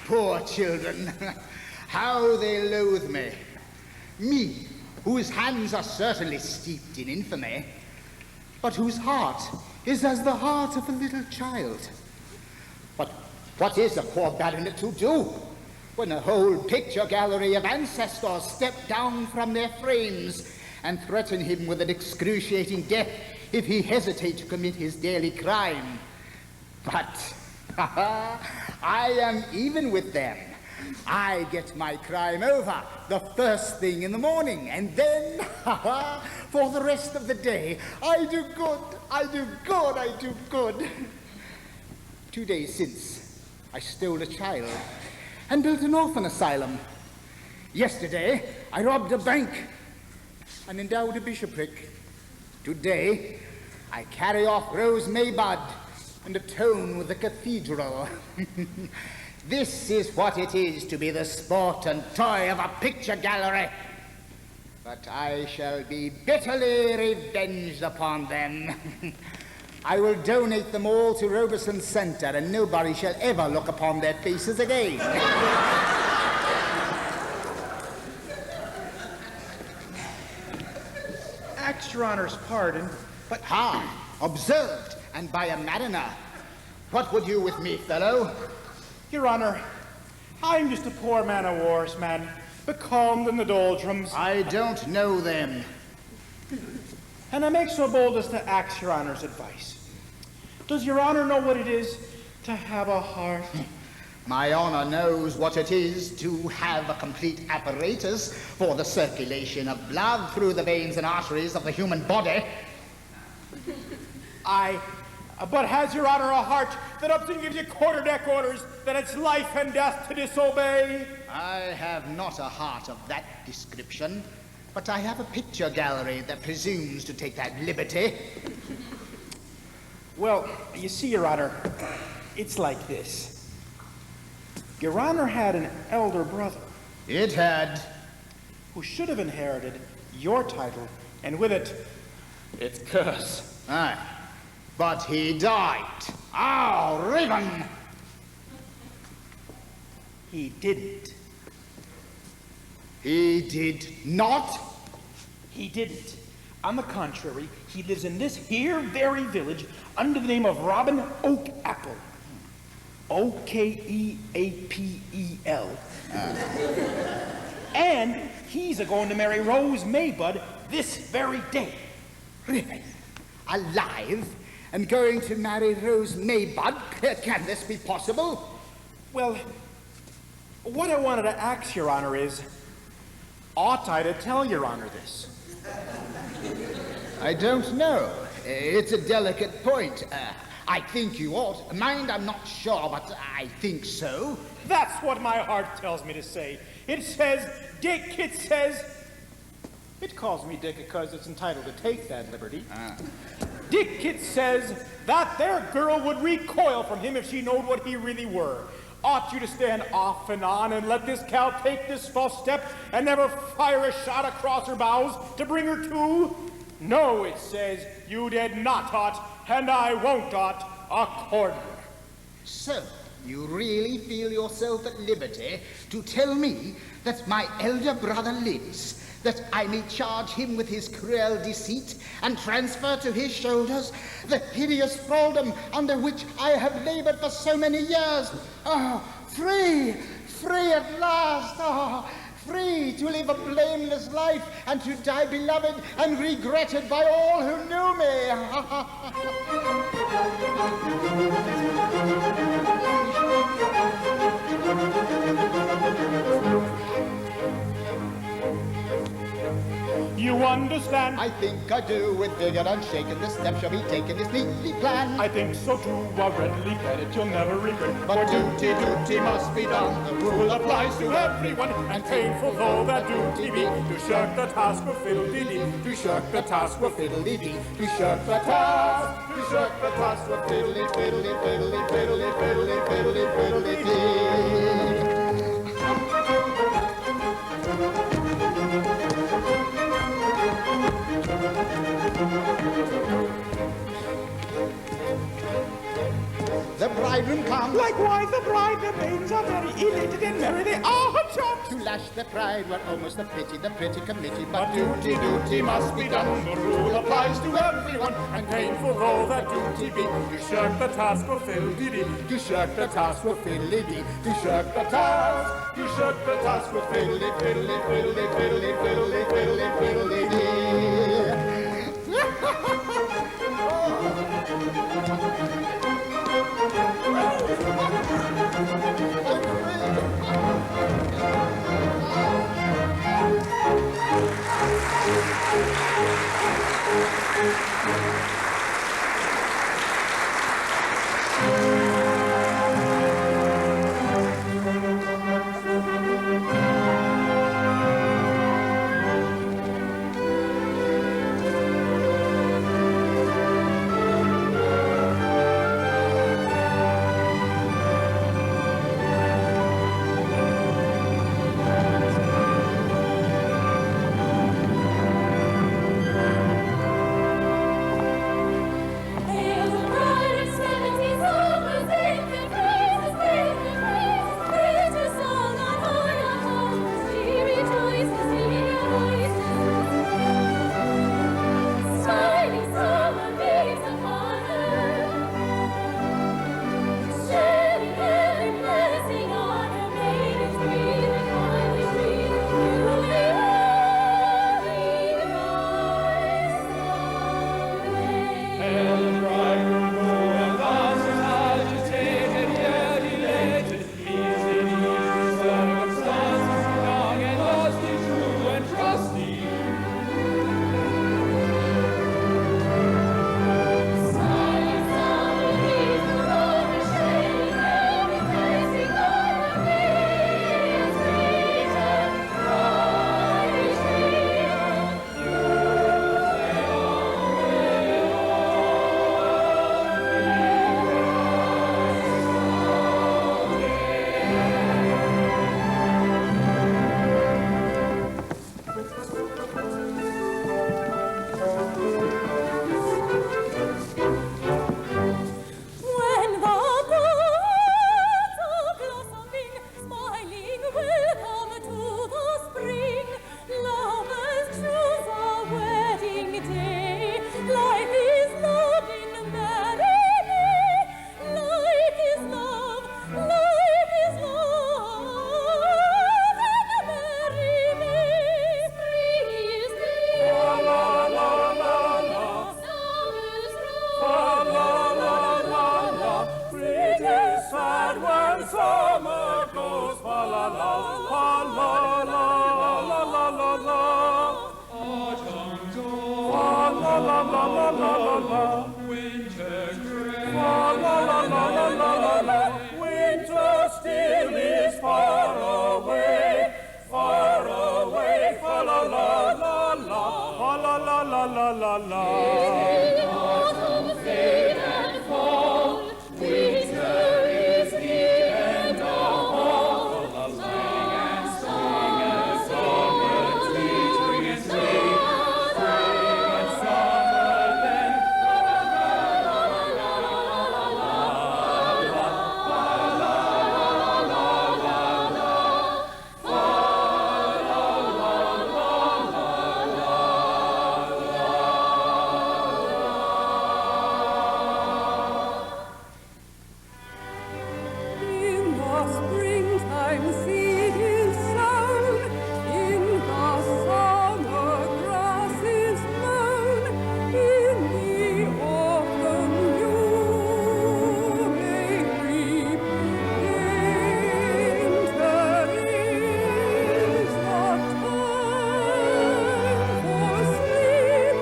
Speaker 12: Poor children, how they loathe me. Me, whose hands are certainly steeped in infamy, but whose heart is as the heart of a little child. But what is a poor baronet to do when a whole picture gallery of ancestors step down from their frames and threaten him with an excruciating death if he hesitate to commit his daily crime? But I am even with them. I get my crime over the first thing in the morning, and then, for the rest of the day, I do good, I do good, I do good. 2 days since, I stole a child and built an orphan asylum. Yesterday, I robbed a bank and endowed a bishopric. Today, I carry off Rose Maybud and atone with the cathedral. This is what it is to be the sport and toy of a picture gallery. But I shall be bitterly revenged upon them. I will donate them all to Robeson Centre, and nobody shall ever look upon their faces again.
Speaker 14: Ask your honor's pardon, but...
Speaker 12: Observed, and by a mariner. What would you with me, fellow?
Speaker 14: Your honor, I'm just a poor man-o'-war's man, becalmed in the doldrums.
Speaker 12: I don't know them.
Speaker 14: And I make so bold as to ask your honor's advice. Does your honor know what it is to have a heart?
Speaker 12: My honor knows what it is to have a complete apparatus for the circulation of blood through the veins and arteries of the human body.
Speaker 14: But has your honor a heart that ups and gives you quarterdeck orders that it's life and death to disobey?
Speaker 12: I have not a heart of that description, but I have a picture gallery that presumes to take that liberty.
Speaker 14: Well, you see, your honor, it's like this. Your honor had an elder brother.
Speaker 12: It had.
Speaker 14: Who should have inherited your title, and with it, its curse.
Speaker 12: Aye. But he died. Riven!
Speaker 14: He didn't.
Speaker 12: He did not?
Speaker 14: He didn't. On the contrary, he lives in this here very village under the name of Robin Oak Apple. O-K-E-A-P-E-L. And he's a-going to marry Rose Maybud this very day.
Speaker 12: Really? Alive? And going to marry Rose Maybud? Can this be possible?
Speaker 14: Well, what I wanted to ask Your Honor is, ought I to tell Your Honor this?
Speaker 12: I don't know. It's a delicate point. I think you ought. Mind, I'm not sure, but I think so.
Speaker 14: That's what my heart tells me to say. It says, Dick, it says... It calls me Dick because it's entitled to take that liberty. Dick, it says that their girl would recoil from him if she knowed what he really were. Ought you to stand off and on and let this cow take this false step and never fire a shot across her bows to bring her to? No, it says, you did not ought, and I won't ought, accordingly.
Speaker 12: So, you really feel yourself at liberty to tell me that my elder brother lives, that I may charge him with his cruel deceit and transfer to his shoulders the hideous thraldom under which I have labored for so many years. Oh, free, free at last. Oh, free to live a blameless life and to die beloved and regretted by all who knew me.
Speaker 14: You understand?
Speaker 12: I think I do. With vigor unshaken, the step shall be taken, this neatly planned.
Speaker 14: I think so too. I'll readily bet it, you'll never regret.
Speaker 12: But duty must be done.
Speaker 14: The rule applies to everyone, and painful though that duty be, to shirk the task of fiddle-dee-dee, to shirk the task of fiddle-dee-dee, to shirk the task, to shirk the task of fiddle-dee-dee.
Speaker 12: The bridegroom comes.
Speaker 14: Likewise the bride, the maidens are very elated and merry they are charmed.
Speaker 12: To lash the pride were almost the pretty committee, but
Speaker 14: duty must be done. The rule applies to everyone, and painful though that duty be, to shirk the task of fiddle-dee-dee, to shirk the task of fiddle-dee-dee, to shirk the task, to shirk the task of fiddle-dee-dee.
Speaker 9: Winter still is far away, fa la la la la, fa la la la la la la.
Speaker 13: Autumn fade and fall, winter is near and all. Sing and song and summer, spring and spring and summer, then
Speaker 2: In the springtime seed is sown, in the summer grass is mown, in the autumn you may reap. Winter is the time for sleep.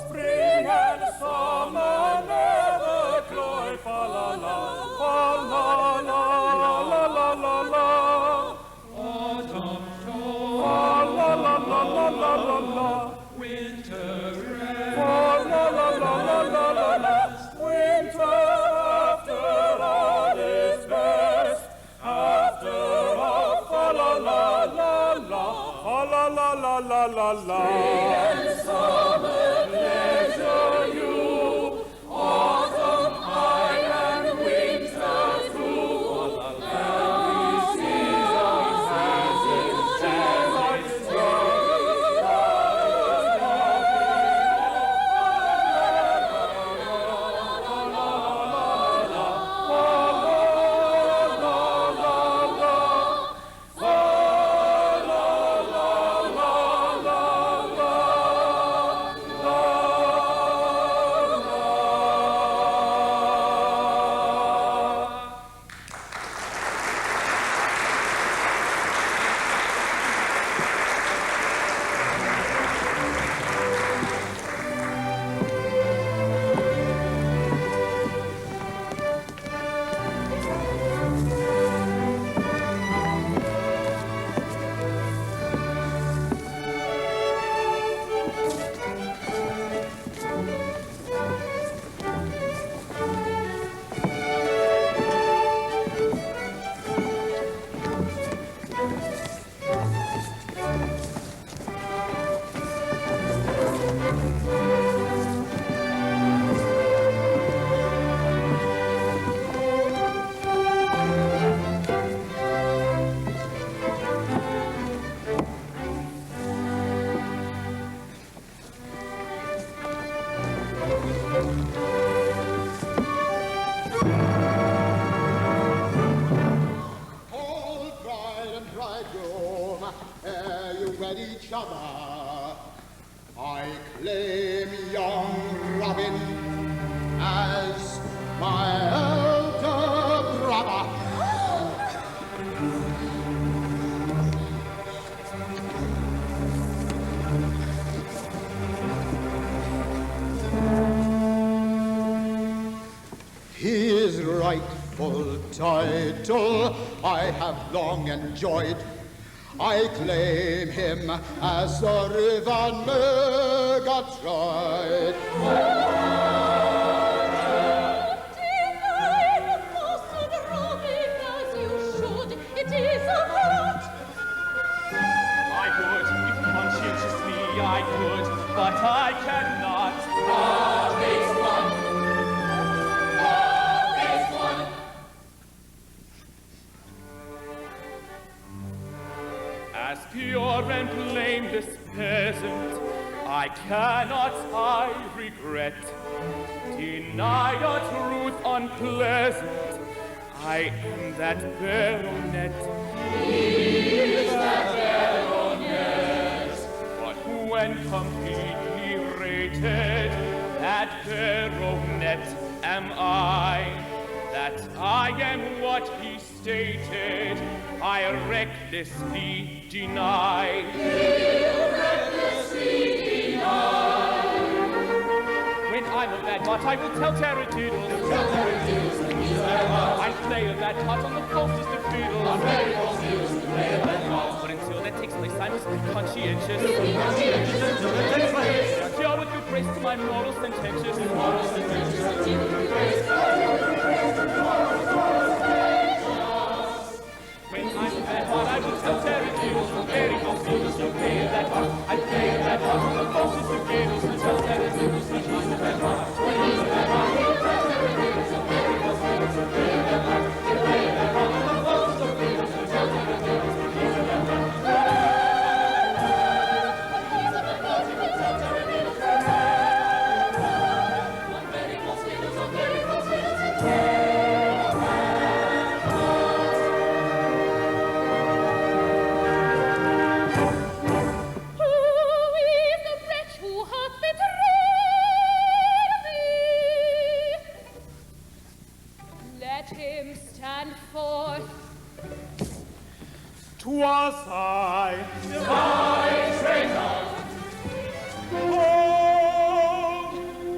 Speaker 9: Spring and summer never cloy, fa la la, fa la la la la la la. Autumn dawn, fa la la la la la la la. Winter rest, fa la la la la la la la. Winter after all is best, after all, fa la la la la, fa la la la la la la. Spring and summer pleasure you, autumn high and winter through. Every season has its
Speaker 12: each other. I claim young Robin as my elder brother. His rightful title I have long enjoyed. I claim him as the river Murgatroyd.
Speaker 4: Deny the falsehood, Robin, as you should. It is a fact.
Speaker 7: I would, if conscientiously I could, but I cannot.
Speaker 13: Always one. Always one.
Speaker 7: As pure and blameless peasant, I cannot, I regret, deny a truth unpleasant. I am that baronet.
Speaker 13: He is that baronet.
Speaker 7: But when completely rated, that baronet am I. That I am what he stated, I recklessly deny. When I'm a bad lot, I will tell taradiddles. I play a bad part on the falsest of fiddles. But until that takes place, I must be conscientious. Cure with good grace to my moral sententious. When I'm a bad part, I will tell taradiddles. Very false fiddles, so play a bad part. I play a bad part on the falsest of fiddles. And tell taradiddles, when I'm a bad part. When he's a bad part, he'll tell taradiddles. So very false fiddles, so play a bad part. He'll play a bad part on the falsest of fiddles. And tell taradiddles, when he's a bad part.
Speaker 9: Was I
Speaker 13: my traitor?
Speaker 9: Oh,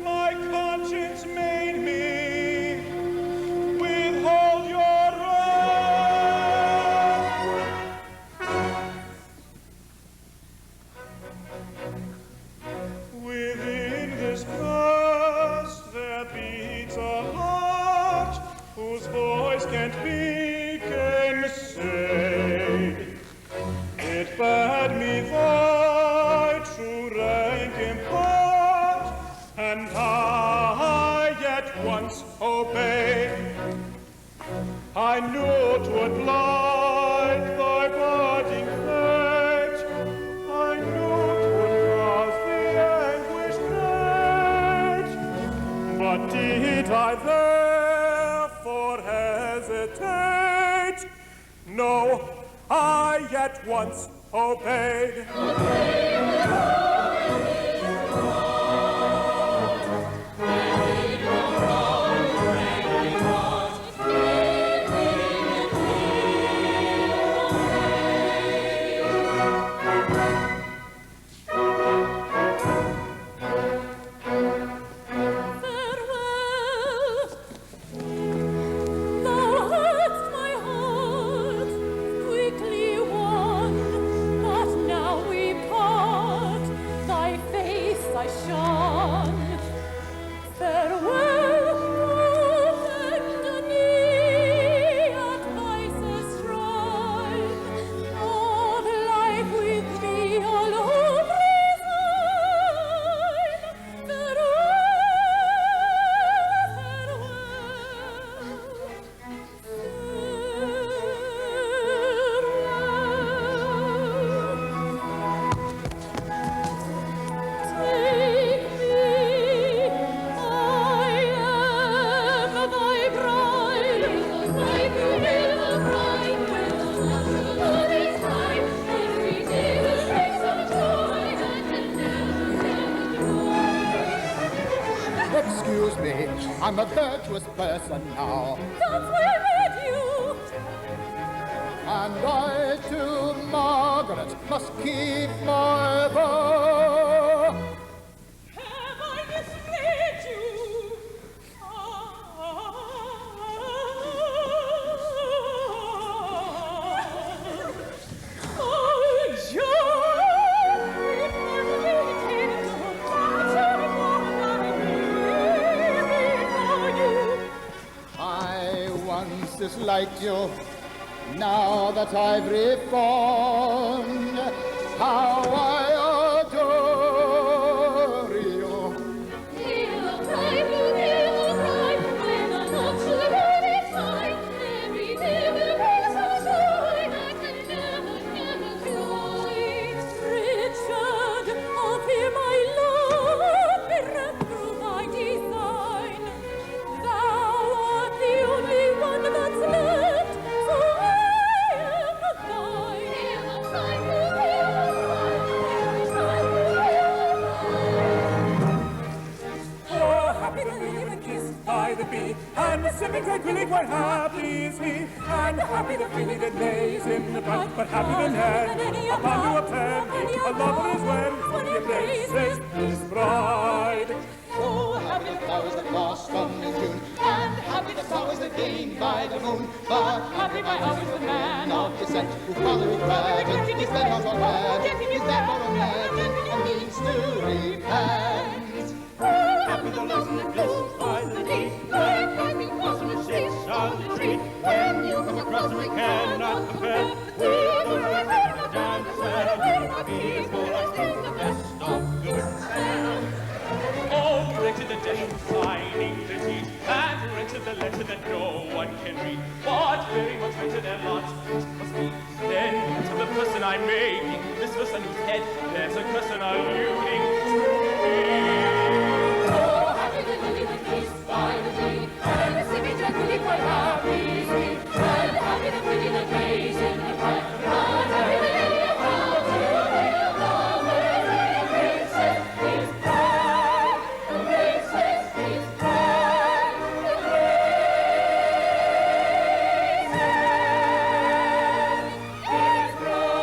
Speaker 9: my conscience made me withhold your wrath. Within this breast there beats a heart whose voice can't be gainsaid. It bade me thy true rank impart, and I yet once obeyed. I knew 'twould blight thy budding fate. I knew 'twould cause the anguish great. But did I therefore hesitate? No, I yet once obeyed.
Speaker 12: Excuse me, I'm a virtuous person now.
Speaker 10: That's why I met you.
Speaker 12: And I, to Margaret, must keep my vow.
Speaker 10: Have I misled you?
Speaker 12: Disliked you, now that I've reformed, how I adore you.
Speaker 3: He'll cry, when the nuptial is mine. Every day will bring some joy that can never cloy.
Speaker 10: Richard, of him my love, bereft through thy design. Thou art the only one that's left.
Speaker 9: by the bee, and sipping tranquilly quite happy is he, and happy the feeling that lays in the bud, but happy the man, upon to a plenty, a lover is when he embraces his bride.
Speaker 12: Oh, happy the flowers that blossom in June, and happy the flowers that gain by the moon, but happy by others the man of descent, who father is dragon, his bed house on legend, his dad on legend, and means to repent.
Speaker 13: Oh, happy the blossom that blossoms by the knee, like piping blossom that shakes on the tree. When you come across them, we cannot compare. We are the dancer, people are still the best of good fare.
Speaker 7: Oh, wretched the day, finding the deed, and wretched the letter that no one can read. But very much better their lot must be. Then to the person I'm making, this person whose head there's a person alluding to me.
Speaker 13: Oh, happy the lily that kissed by the bee, and the singing tranquilly quite happy is he, and happy the pretty that lays in the pie, and happy the lily of how to hail the princess is bride, the princess is bride, the princess is bride.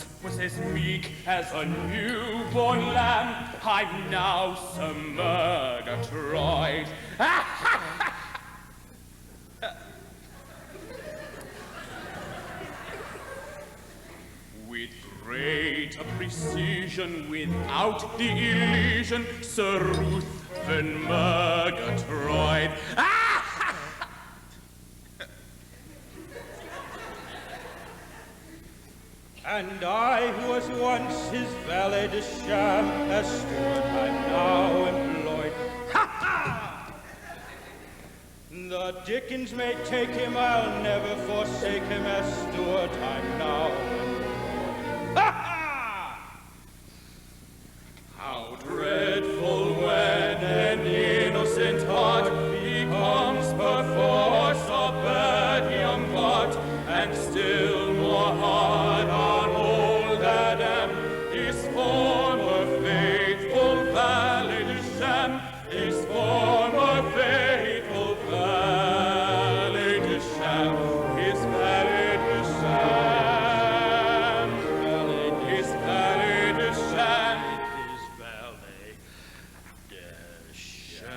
Speaker 7: once was as meek as a newborn lamb, I'm now some murgatroyd. With greater precision, without the illusion, Sir Ruthven Murgatroyd.
Speaker 8: And I, who was once his valet de chambre, as steward I'm now employed. Ha ha! The Dickens may take him, I'll never forsake him, as steward I'm now employed. Ha ha!
Speaker 7: How dreadful when an innocent heart becomes perforce a bad young heart, and still more hard on old Adam, his former faithful valet de chambre, his former faithful valet de chambre, his valet de chambre, his valet de chambre, his valet de chambre.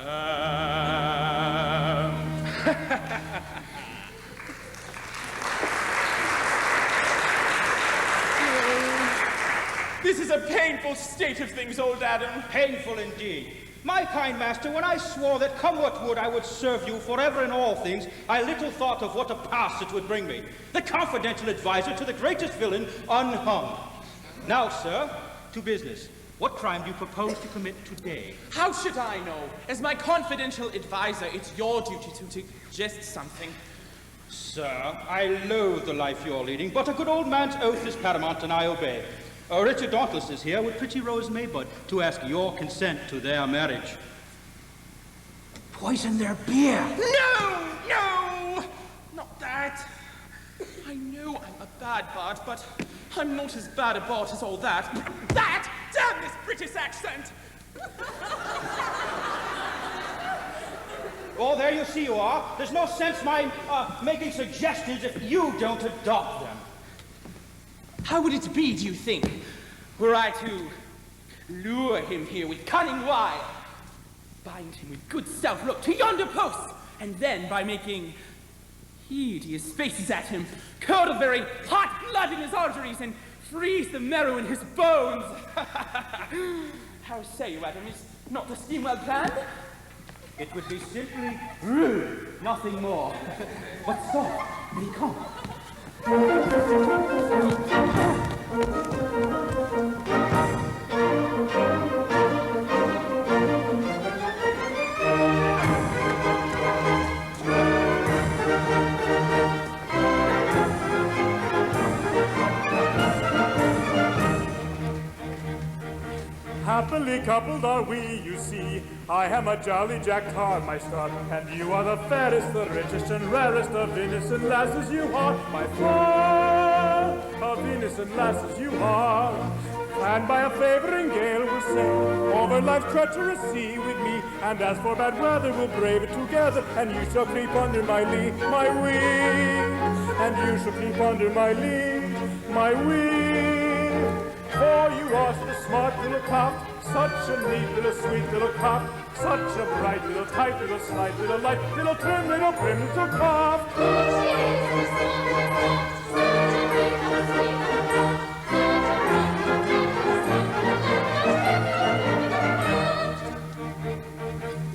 Speaker 7: This is a painful state of things, old Adam.
Speaker 8: Painful indeed. My kind master, when I swore that come what would I would serve you forever in all things, I little thought of what a past it would bring me. The confidential advisor to the greatest villain unhung. Now, sir, to business. What crime do you propose to commit today?
Speaker 6: How should I know? As my confidential advisor, it's your duty to suggest something.
Speaker 8: Sir, I loathe the life you're leading, but a good old man's oath is paramount, and I obey. Richard Dauntless is here with pretty Rose Maybud to ask your consent to their marriage. Poison their beer.
Speaker 6: No! No! Not that. I know I'm a bad bard, but I'm not as bad a bard as all that. That! Damn this British accent!
Speaker 8: Well, there you see you are. There's no sense mine making suggestions if you don't adopt them.
Speaker 6: How would it be, do you think, were I to lure him here with cunning wile, bind him with good self-look to yonder post, and then, by making hideous faces at him, curdle the very hot blood in his arteries and freeze the marrow in his bones? How say you, Adam? Is not the scheme well planned?
Speaker 8: It would be simply rude, nothing more. But so, we come.
Speaker 9: Happily coupled are we, you see. I am a jolly Jack Tar, my star, and you are the fairest, the richest, and rarest of innocent lasses you are, my flower of innocent lasses you are. And by a favouring gale we'll sail over life's treacherous sea with me, and as for bad weather we'll brave it together, and you shall creep under my lee, my wing, and you shall creep under my lee, my wing. For you are such a smart little craft, such a neat little sweet little craft, such a bright little tight little slight little light little trim little prim little craft.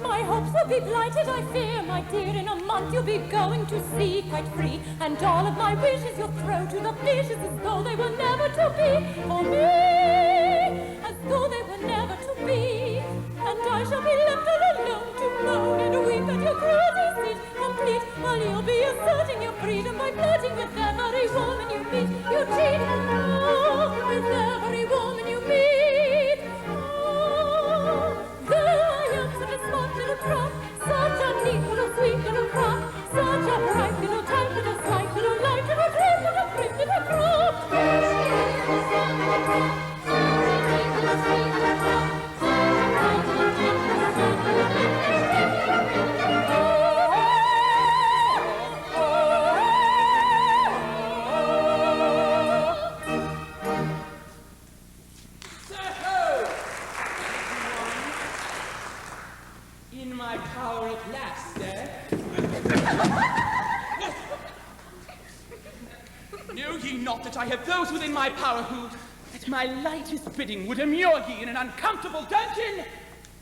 Speaker 10: My hopes will be blighted, I fear, my dear. In a month you'll be going to sea quite free, and all of my wishes you'll throw to the fishes as though they were never to be for me, as though they were never to be. And I shall be left all alone to moan and weep at your cruelty seat complete, while you'll be asserting your freedom by flirting with every woman you meet. You cheat, oh, with every woman you meet. Oh, though I am such a smart little craft, such a neat little sweet little craft, such a bright little tight little slight little light little trim little prim little craft.
Speaker 6: that I have those within my power who, at my lightest bidding, would immure ye in an uncomfortable dungeon?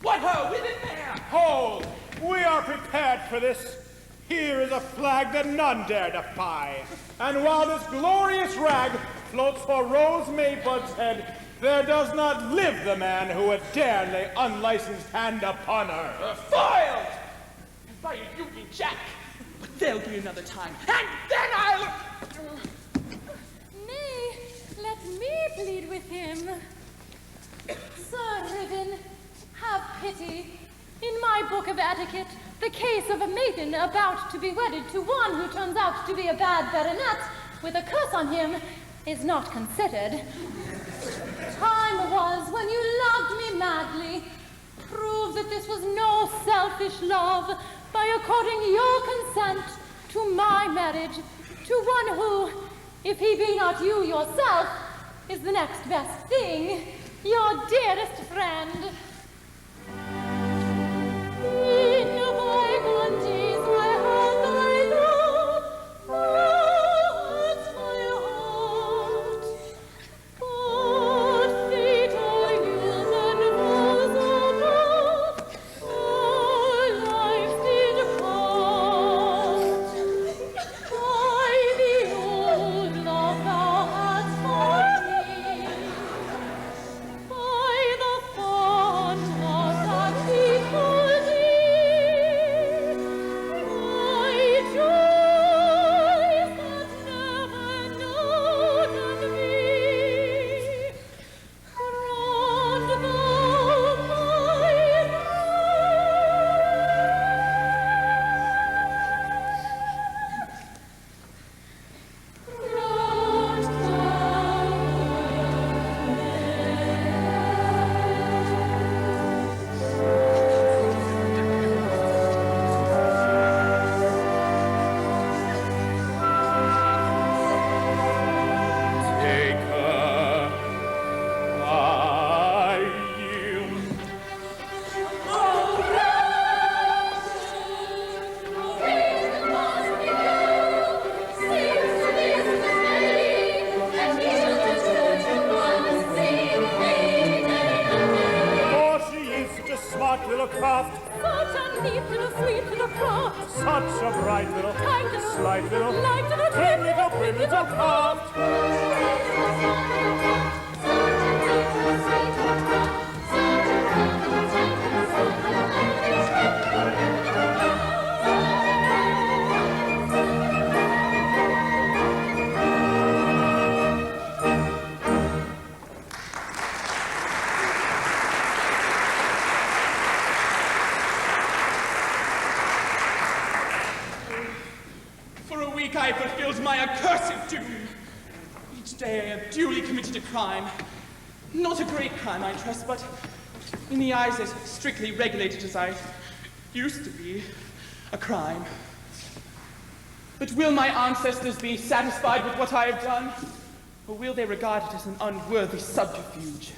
Speaker 6: What ho, within there!
Speaker 9: Hold! We are prepared for this. Here is a flag that none dare defy. And while this glorious rag floats for Rose Maybud's head, there does not live the man who would dare lay unlicensed hand upon her.
Speaker 6: Foiled! And by a Union Jack! But there'll be another time, and then I'll...
Speaker 10: Nay, let me plead with him. Sir Ribbon, have pity. In my book of etiquette, the case of a maiden about to be wedded to one who turns out to be a bad baronet with a curse on him is not considered. Time was when you loved me madly. Prove that this was no selfish love by according your consent to my marriage to one who, if he be not you yourself, is the next best thing, your dearest friend. In bygone days I heard thy love, words my heart. But fate I knew then was above, our lives did part. By the old love thou hadst for me, by the fond love that before thee, my joys that never known me, grant thou my
Speaker 7: Take her, I yield.
Speaker 9: For she is such a smart little craft,
Speaker 10: such a neat little sweet little craft,
Speaker 9: such a bright little,
Speaker 10: kind little,
Speaker 9: slight little,
Speaker 10: light little,
Speaker 9: trim little, prim little craft.
Speaker 6: For a week I fulfilled my accursed doom. Each day I have duly committed a crime. Not a great crime, I trust, but in the eyes as strictly regulated as I used to be, a crime. But will my ancestors be satisfied with what I have done? Or will they regard it as an unworthy subterfuge?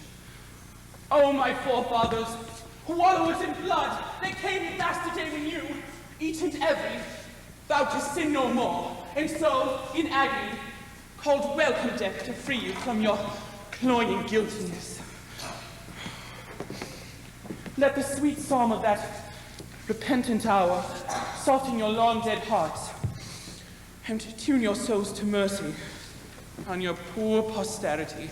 Speaker 6: Oh, my forefathers, wallowers in blood, they came at last a day when you, each and every, vowed to sin no more, and so, in agony, called welcome death to free you from your cloying guiltiness. Let the sweet psalm of that repentant hour soften your long dead hearts, and tune your souls to mercy on your poor posterity.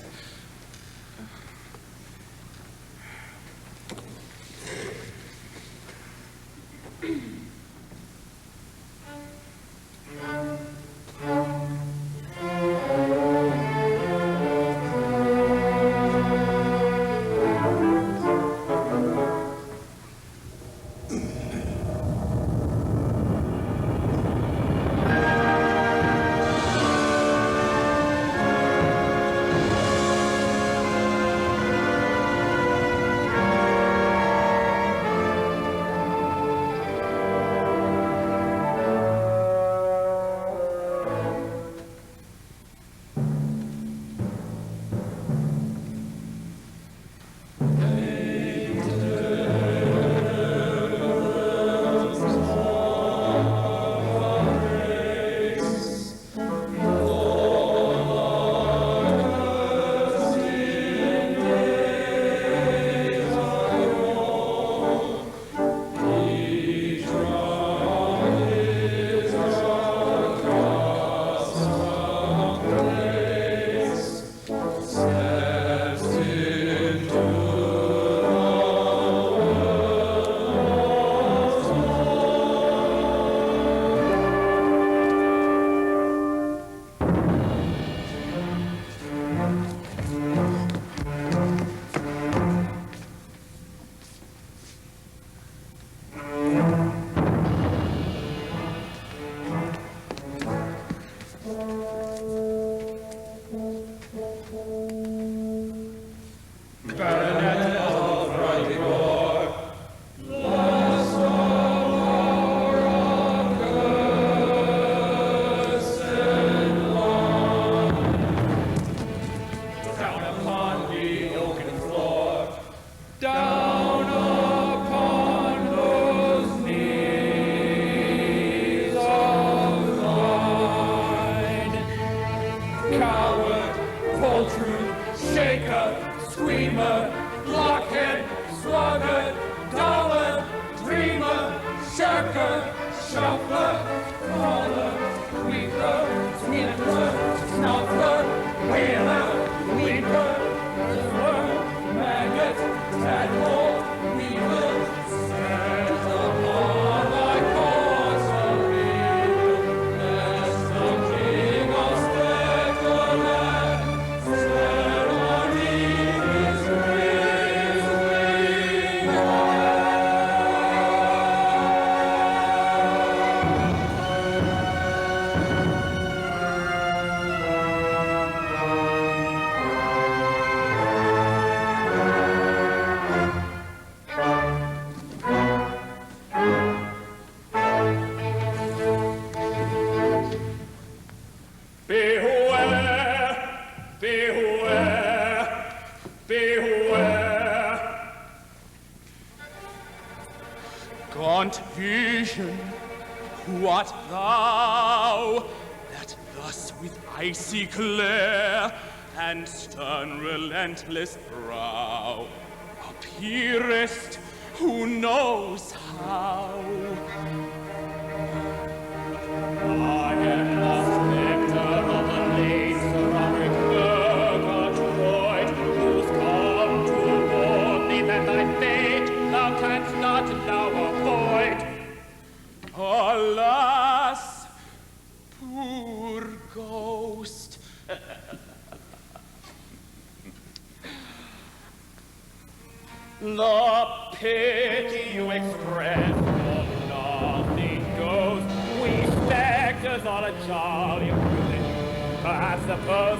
Speaker 7: screamer, blockhead, sluggard, dullard, dreamer, shirker, shuffler, caller, tweaker, sniffler, snuffler, whaler, weeper, liver, maggot, tadpole, weevil, set upon thy course of weal, lest the king of Speculant set on his Beware, beware, beware. Gaunt vision, who art thou, that thus with icy glare and stern relentless brow appearest, who knows how? I am the spectre of the late Sir Murgatroyd, who's come to warn thee that thy fate thou canst not now avoid. Alas, poor ghost. The pity you express for nothing goes. We spectres are a jolly feeling, perhaps suppose.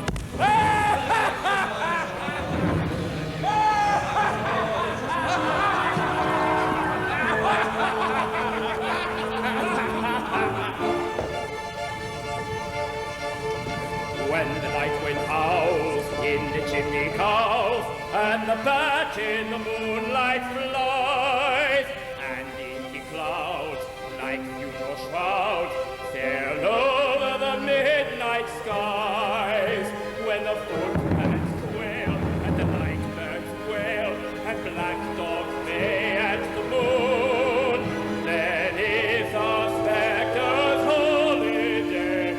Speaker 7: When the night wind howls in the chimney cowls, and the bat in the moonlight flies, and inky clouds, like funeral shrouds, sail over the midnight skies. When the footpads quail, and the night birds wail, and black dogs bay at the moon, then is our spectre's holiday,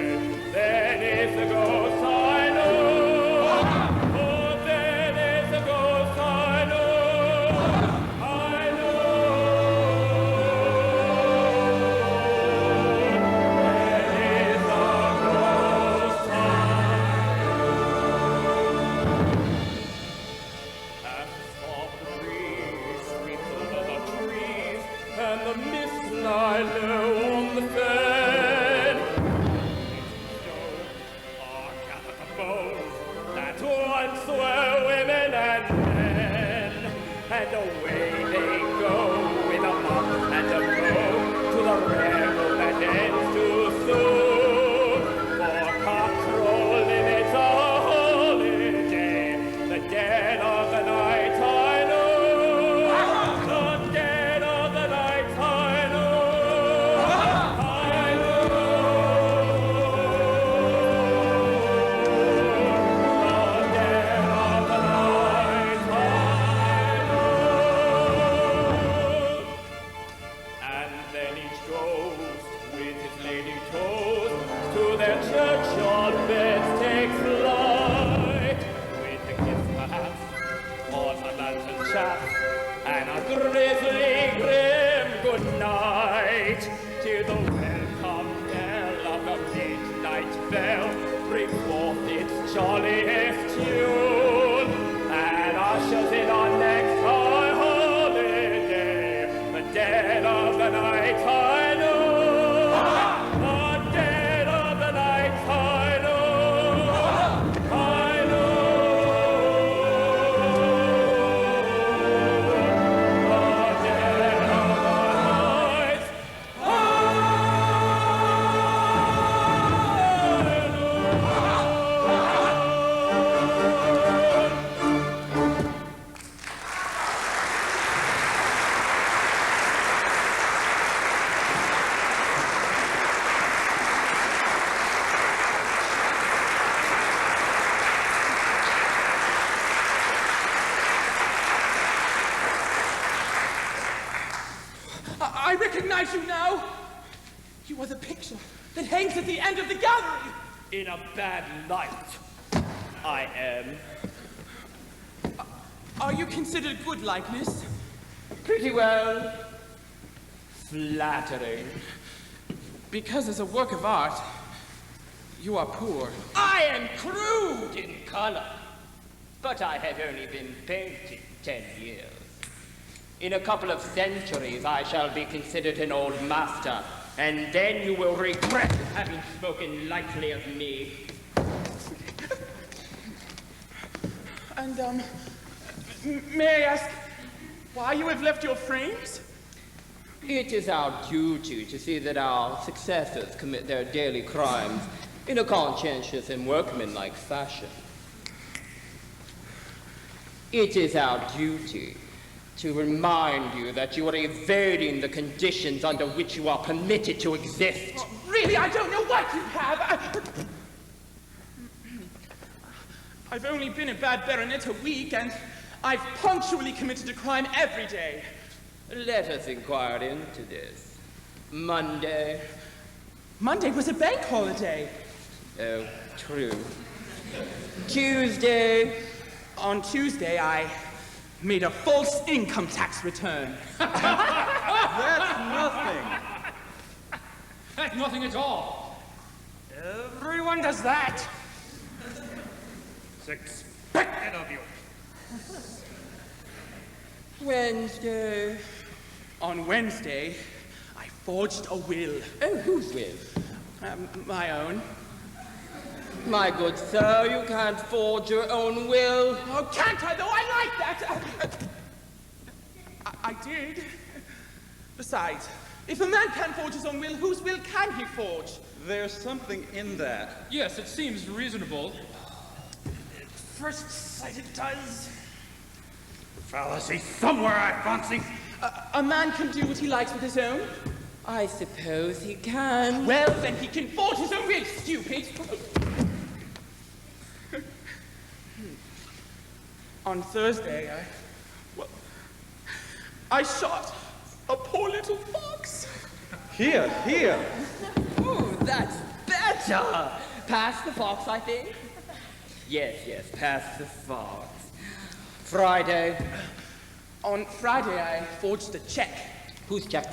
Speaker 7: then is the ghost I know. Oh, then is the ghost I know. I know. Then is the ghost I know. As the soft breeze sweeps over the trees, and the mist lie low on the fen, are gathered the bones that once were women and men, and away they go with a mop and a bow to the revel that ends too soon. For cockcrow limits a holiday, the dead of the night I know. The dead of the night I know. I know. The dead of the night I know. And then each ghost with his lady toast to their churchyard beds takes flight, with a kiss perhaps on a lantern chaps, and a grisly grim good night, till the welcome knell of the midnight bell brings forth its jolliest tune, and ushers in our next high holiday, the dead of the night I know. The dead of the night I know. I know. The dead of the night I know.
Speaker 6: recognize you now. You are the picture that hangs at the end of the gallery.
Speaker 7: In a bad light, I am.
Speaker 6: Are you considered good likeness?
Speaker 7: Pretty well. Flattering.
Speaker 6: Because as a work of art, you are poor.
Speaker 7: I am crude in color, but I have only been painting 10 years. In a couple of centuries, I shall be considered an old master, and then you will regret having spoken lightly of me.
Speaker 6: And, may I ask why you have left your frames?
Speaker 7: It is our duty to see that our successors commit their daily crimes in a conscientious and workmanlike fashion. It is our duty to remind you that you are evading the conditions under which you are permitted to exist.
Speaker 6: Oh, really, I don't know what you have. I've only been a bad baronet a week, and I've punctually committed a crime every day.
Speaker 7: Let us inquire into this. Monday.
Speaker 6: Monday was a bank holiday.
Speaker 7: Oh, true. Tuesday.
Speaker 6: On Tuesday, I made a false income tax return.
Speaker 14: That's nothing.
Speaker 15: That's nothing at all.
Speaker 6: Everyone does that.
Speaker 15: It's expected of you.
Speaker 7: Wednesday.
Speaker 6: On Wednesday, I forged a will.
Speaker 7: Oh, whose will?
Speaker 6: My own.
Speaker 7: My good sir, you can't forge your own will.
Speaker 6: Oh, can't I, though? I like that. I did. Besides, if a man can't forge his own will, whose will can he forge?
Speaker 14: There's something in that.
Speaker 15: Yes, it seems reasonable.
Speaker 6: At first sight, it does.
Speaker 15: Fallacy somewhere, I fancy.
Speaker 6: A man can do what he likes with his own.
Speaker 7: I suppose he can.
Speaker 6: Well, then he can forge his own will, stupid. On Thursday, I shot a poor little fox.
Speaker 14: Here.
Speaker 7: Ooh, that's better. Pass the fox, I think. Yes, pass the fox. Friday.
Speaker 6: On Friday, I forged a check.
Speaker 7: Whose check?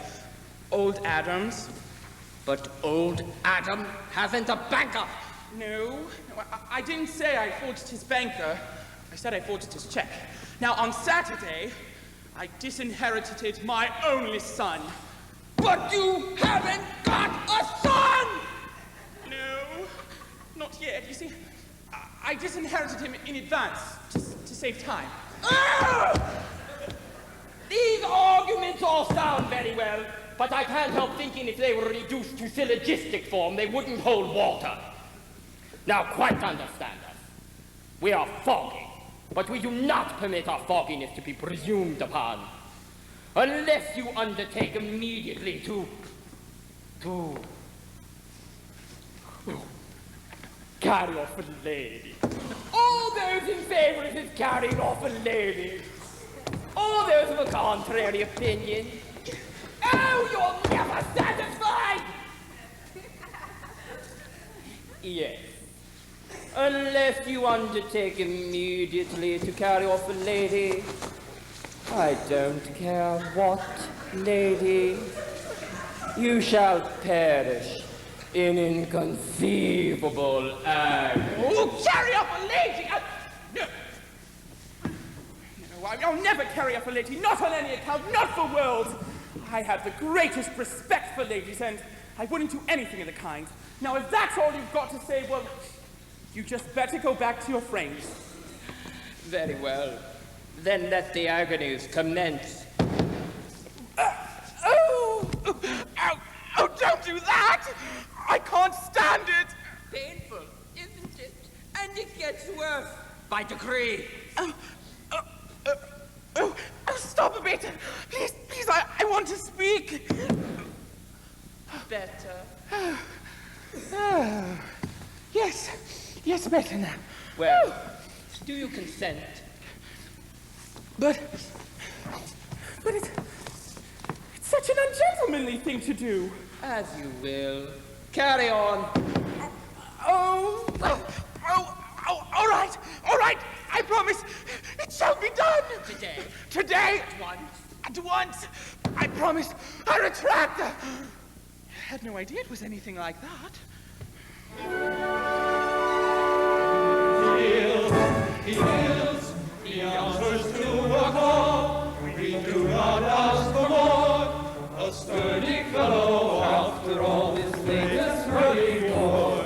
Speaker 6: Old Adam's.
Speaker 7: But old Adam hasn't a banker.
Speaker 6: No, I didn't say I forged his banker. I said I forged his check. Now, on Saturday, I disinherited my only son.
Speaker 7: But you haven't got a son!
Speaker 6: No, not yet. You see, I disinherited him in advance to save time.
Speaker 7: These arguments all sound very well, but I can't help thinking if they were reduced to syllogistic form, they wouldn't hold water. Now, quite understand us. We are foggy, but we do not permit our fogginess to be presumed upon. Unless you undertake immediately to carry off a lady. All those in favor of his carrying off a lady. All those of a contrary opinion. Oh, you're never satisfied! Yes. Unless you undertake immediately to carry off a lady. I don't care what lady. You shall perish in inconceivable agony.
Speaker 6: Oh, carry off a lady! No, I'll never carry off a lady, not on any account, not for worlds. I have the greatest respect for ladies, and I wouldn't do anything of the kind. Now, if that's all you've got to say, well, you just better go back to your frames.
Speaker 7: Very well. Then let the agonies commence.
Speaker 6: Oh, don't do that! I can't stand it!
Speaker 7: Painful, isn't it? And it gets worse by decree.
Speaker 6: Stop a bit! Please, I want to speak!
Speaker 7: Better.
Speaker 6: Yes, better now.
Speaker 7: Well, do you consent?
Speaker 6: But it's such an gentlemanly thing to do.
Speaker 16: As you will. Carry on.
Speaker 6: All right, I promise. It shall be done.
Speaker 16: Today.
Speaker 6: Today.
Speaker 16: At once.
Speaker 6: At once. I promise. I retract. I had no idea it was anything like that.
Speaker 7: He answers to a call. We do not ask for more. A sturdy fellow after all this latest ruddy gore.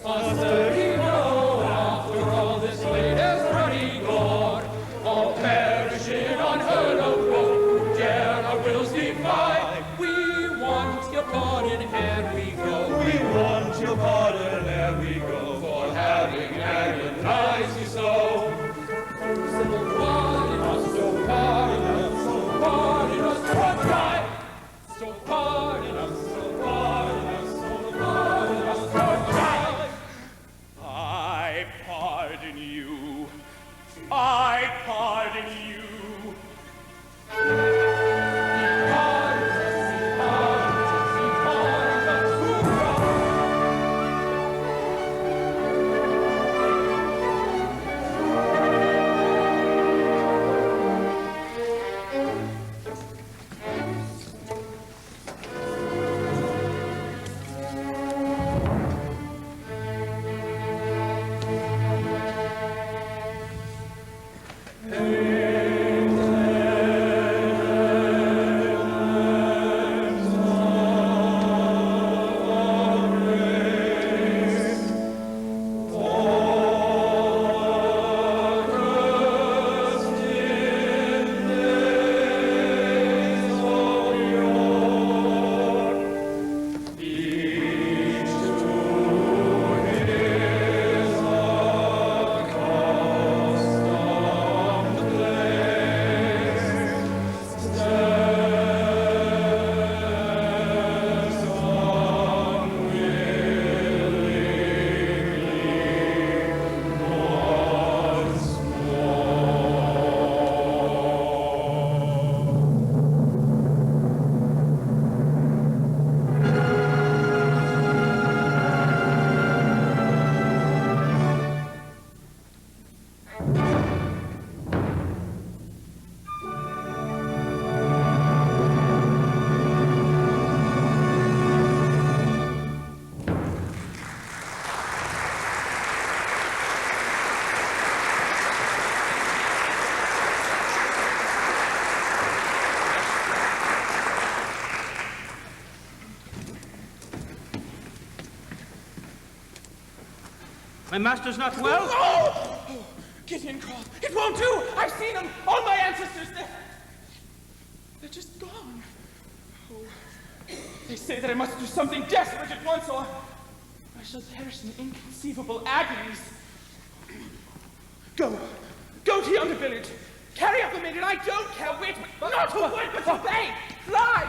Speaker 7: A sturdy fellow after all this latest ruddy gore. All perishing unheard of woe, who dare our wills defy. We want your pardon ere we go. We want your pardon ere we go. For having agonized you so. So pardon us, so pardon us, so pardon us, what time? So pardon us, so pardon us, so pardon us, what time?
Speaker 6: I pardon you. I pardon you.
Speaker 8: My master's not well?
Speaker 6: Oh! Gideon called. It won't do! I've seen them! All my ancestors, they're just gone. Oh, they say that I must do something desperate at once, or I shall perish in inconceivable agonies. Go to yonder village. Carry up the maiden. I don't care which, but not a word, but obey. Fly!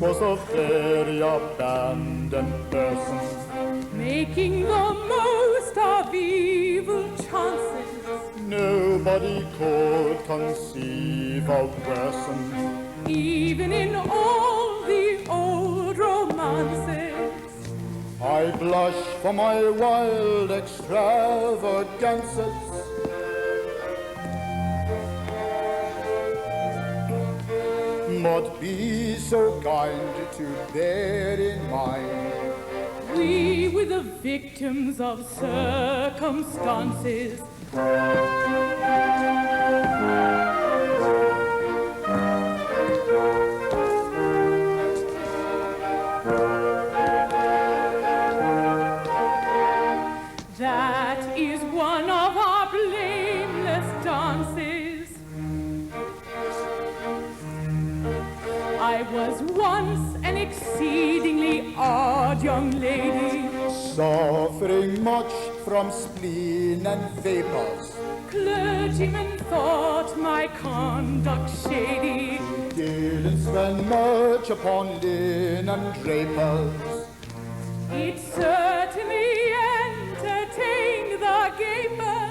Speaker 9: Was a very abandoned person,
Speaker 11: making the most of evil chances.
Speaker 9: Nobody could conceive a person,
Speaker 11: even in all the old romances.
Speaker 9: I blush for my wild extravagances. But be so kind to bear in mind,
Speaker 11: we were the victims of circumstances. I was once an exceedingly odd young lady,
Speaker 12: suffering much from spleen and vapors.
Speaker 11: Clergymen thought my conduct shady.
Speaker 12: Didn't spend much upon linen drapers.
Speaker 11: It certainly entertained the gapers.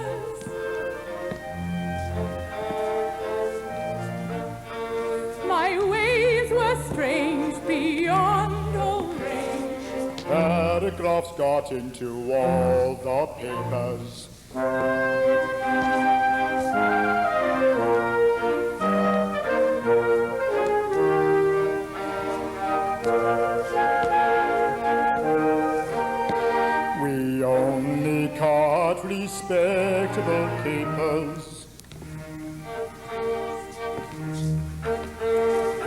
Speaker 11: My ways were strange beyond all range.
Speaker 12: Paragraphs got into all the papers. We only cut respectable capers.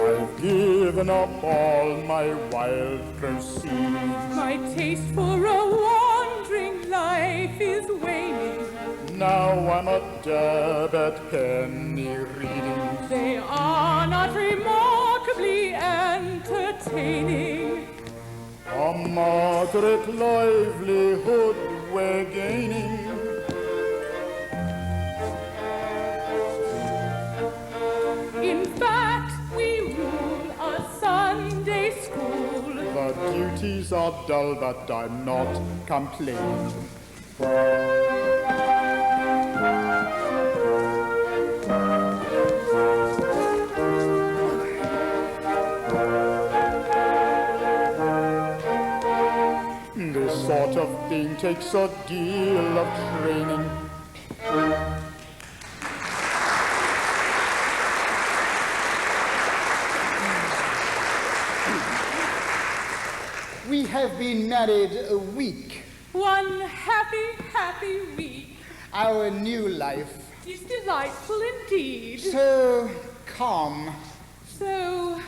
Speaker 12: I've given up all my wild proceedings.
Speaker 11: My taste for a wandering life is waning.
Speaker 12: Now I'm a dab at penny readings.
Speaker 11: They are not remarkably entertaining.
Speaker 12: A moderate livelihood we're gaining.
Speaker 11: In fact, we rule a Sunday school.
Speaker 12: The duties are dull, but I'm not complaining. This sort of thing takes a deal of training. We have been married a week.
Speaker 11: One happy, happy week.
Speaker 12: Our new life.
Speaker 11: Is delightful indeed.
Speaker 12: So calm.
Speaker 11: So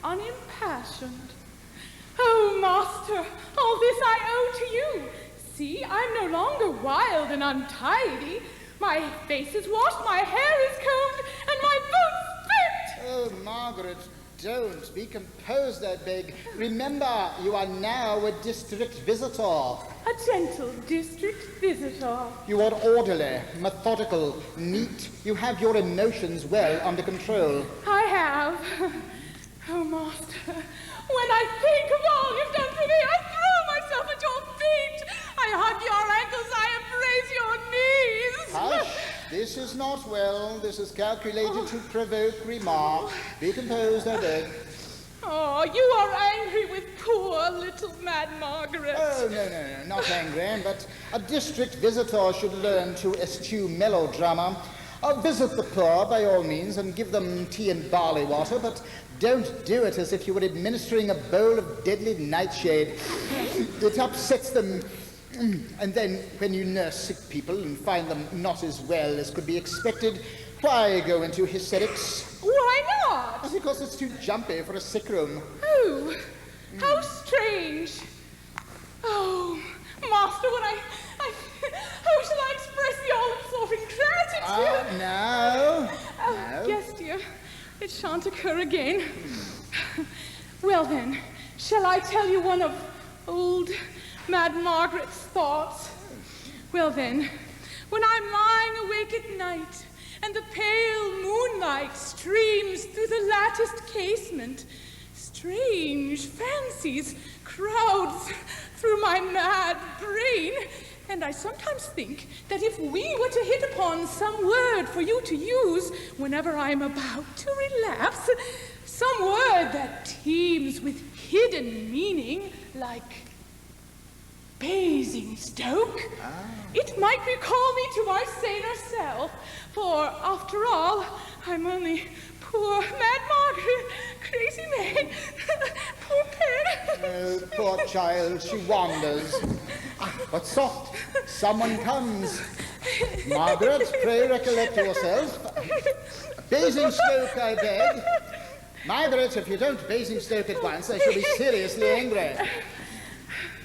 Speaker 11: unimpassioned. Oh, master, all this I owe to you. See, I'm no longer wild and untidy. My face is washed, my hair is combed, and my boots fit.
Speaker 12: Oh, Margaret, don't be composed, I beg. Remember, you are now a district visitor.
Speaker 11: A gentle district visitor.
Speaker 12: You are orderly, methodical, neat. You have your emotions well under control.
Speaker 11: I have. Oh, master, when I think of all you've done for me, I throw myself at your feet. I hug your ankles, I embrace your knees.
Speaker 12: Hush, this is not well. This is calculated to provoke remark. Be composed, I beg.
Speaker 11: Oh, you are angry with poor little Mad Margaret.
Speaker 12: Oh, no, not angry, but a district visitor should learn to eschew melodrama. Visit the poor, by all means, and give them tea and barley water, but don't do it as if you were administering a bowl of deadly nightshade. It upsets them. And then, when you nurse sick people and find them not as well as could be expected, why go into hysterics?
Speaker 11: Why not?
Speaker 12: Because it's too jumpy for a sick room.
Speaker 11: Oh, how strange. Oh, master, how shall I express the all-absorbing gratitude?
Speaker 12: No.
Speaker 11: Oh, yes, dear. It shan't occur again. Well, then, shall I tell you one of old Mad Margaret's thoughts? Well, then, when I'm lying awake at night and the pale moonlight streams through the latticed casement, strange fancies crowd through my mad brain, and I sometimes think that if we were to hit upon some word for you to use whenever I'm about to relapse, some word that teems with hidden meaning, like Basingstoke, it might recall me to my saner self, for after all, I'm only poor Mad Margaret, crazy maid, poor pet.
Speaker 12: Oh, poor child, she wanders. But soft, someone comes. Margaret, pray recollect yourself. Basingstoke, I beg. Margaret, if you don't Basingstoke at once, I shall be seriously angry.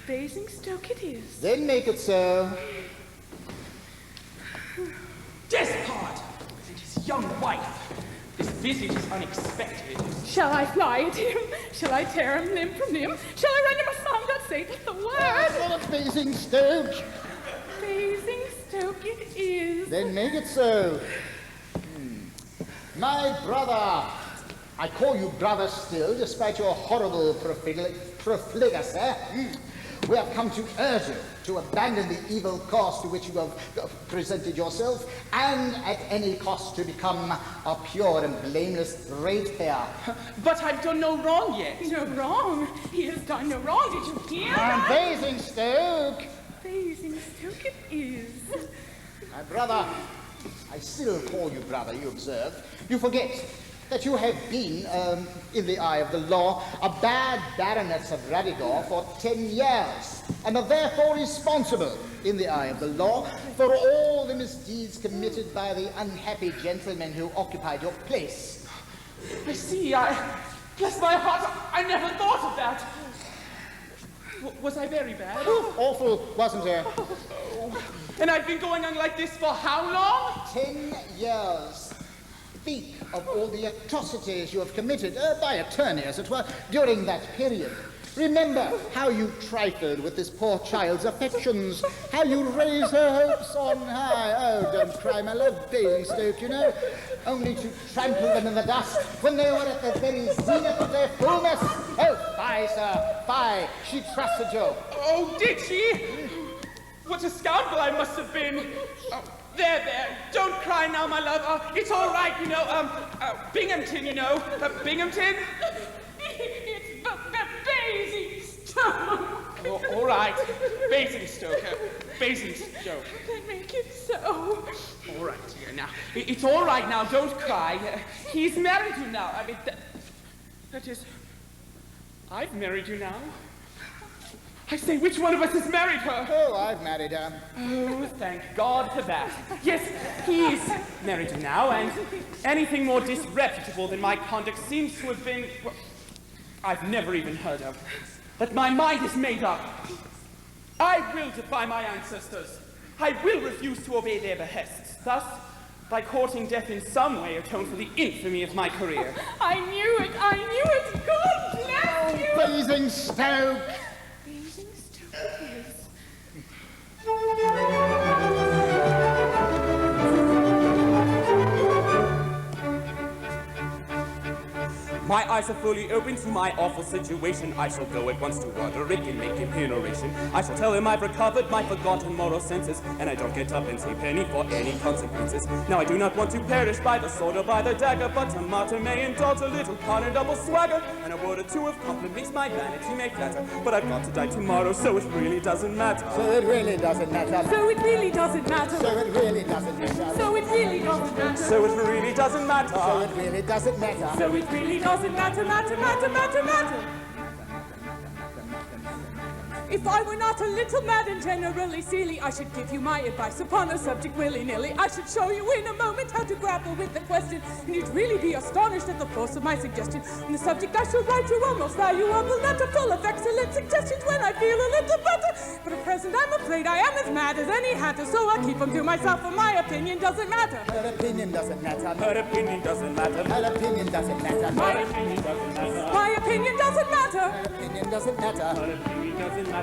Speaker 11: Basingstoke it is.
Speaker 12: Then make it so.
Speaker 6: Despot and his young wife, this visit is unexpected.
Speaker 11: Shall I fly at him? Shall I tear him limb from limb? Shall I run him a song that saith the word?
Speaker 12: Basingstoke.
Speaker 11: Basingstoke it is.
Speaker 12: Then make it so. My brother, I call you brother still, despite your horrible profligacy. We have come to urge you to abandon the evil course to which you have presented yourself, and at any cost to become a pure and blameless ratepayer.
Speaker 6: But I've done no wrong yet.
Speaker 11: No wrong? He has done no wrong. Did you hear that?
Speaker 12: Basingstoke.
Speaker 11: Basingstoke it is.
Speaker 12: My brother, I still call you brother, you observe. You forget that you have been, in the eye of the law, a bad baronet of Ruddigore for 10 years, and are therefore responsible, in the eye of the law, for all the misdeeds committed by the unhappy gentlemen who occupied your place.
Speaker 6: I see, bless my heart, I never thought of that. Was I very bad?
Speaker 12: Awful, wasn't it?
Speaker 6: And I've been going on like this for how long?
Speaker 12: 10 years. Speak of all the atrocities you have committed, by attorney as it were, during that period. Remember how you trifled with this poor child's affections, how you raised her hopes on high. Oh, don't cry, my love, Basingstoke, you know, only to trample them in the dust when they were at the very zenith of their fullness. Oh, fie, sir, fie, she trusted you.
Speaker 6: Oh, did she? What a scoundrel I must have been. There, don't cry now, my love. It's all right, you know, Binghamton, you know, Binghamton.
Speaker 11: It's Basingstoke.
Speaker 6: Oh, all right, Basingstoke, Basingstoke.
Speaker 11: Then make it so.
Speaker 6: All right, dear, now, it's all right now, don't cry. He's married you now. I mean, that is, I've married you now. I say, which one of us has married her?
Speaker 12: Oh, I've married her.
Speaker 6: Oh, thank God for that. Yes, he's married you now, and anything more disreputable than my conduct seems to have been, well, I've never even heard of. But my mind is made up. I will defy my ancestors. I will refuse to obey their behests. Thus, by courting death in some way, atone for the infamy of my career.
Speaker 11: I knew it. God bless you.
Speaker 12: Basingstoke.
Speaker 7: My eyes are fully open to my awful situation. I shall go at once to Roderick and make him hear narration. I shall tell him I've recovered my forgotten moral senses, and I don't get up and say penny for any consequences. Now I do not want to perish by the sword or by the dagger, but a martyr may indulge a little pardonable swagger, and a word or two of compliments my vanity may flatter. But I've got to die tomorrow, so it really doesn't matter.
Speaker 12: So it really doesn't matter.
Speaker 11: So it really doesn't matter.
Speaker 12: So it really doesn't matter.
Speaker 11: So it really doesn't matter.
Speaker 7: So it really doesn't matter.
Speaker 12: So it really doesn't matter.
Speaker 11: So it really doesn't matter. If I were not a little mad and generally silly, I should give you my advice upon the subject willy-nilly. I should show you in a moment how to grapple with the question, and you'd really be astonished at the force of my suggestion. On the subject I shall write you a most valuable letter full of excellent suggestions when I feel a little better. But at present I'm afraid I am as mad as any hatter, so I'll keep them to myself, for my opinion doesn't matter.
Speaker 12: Her opinion doesn't matter.
Speaker 7: Her opinion doesn't matter.
Speaker 12: Her opinion doesn't matter.
Speaker 11: My opinion doesn't matter. My opinion doesn't matter.
Speaker 12: Her opinion doesn't matter.
Speaker 7: Her opinion doesn't matter.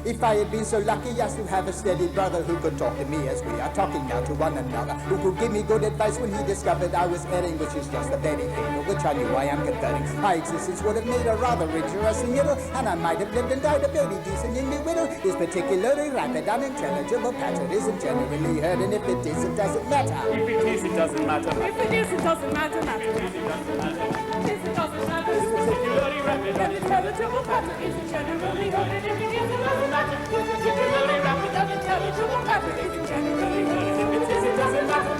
Speaker 12: If I had been so lucky as to have a steady brother who could talk to me as we are talking now to one another, who could give me good advice when he discovered I was erring, which is just the very thing of which I knew I am conferring. My existence would have made a rather rigorous middle, and I might have lived and died a very decent individual. His particularly rapid, unintelligible patter isn't generally heard, and if it is, it doesn't matter.
Speaker 7: If it is, it doesn't matter.
Speaker 11: If it is, it doesn't matter. If it is, it doesn't matter. It doesn't matter.
Speaker 7: His particularly rapid,
Speaker 11: unintelligible patter isn't generally heard, and if it is, it doesn't matter.
Speaker 7: particularly rapid,
Speaker 11: unintelligible patter isn't generally heard, and if it is, it doesn't matter.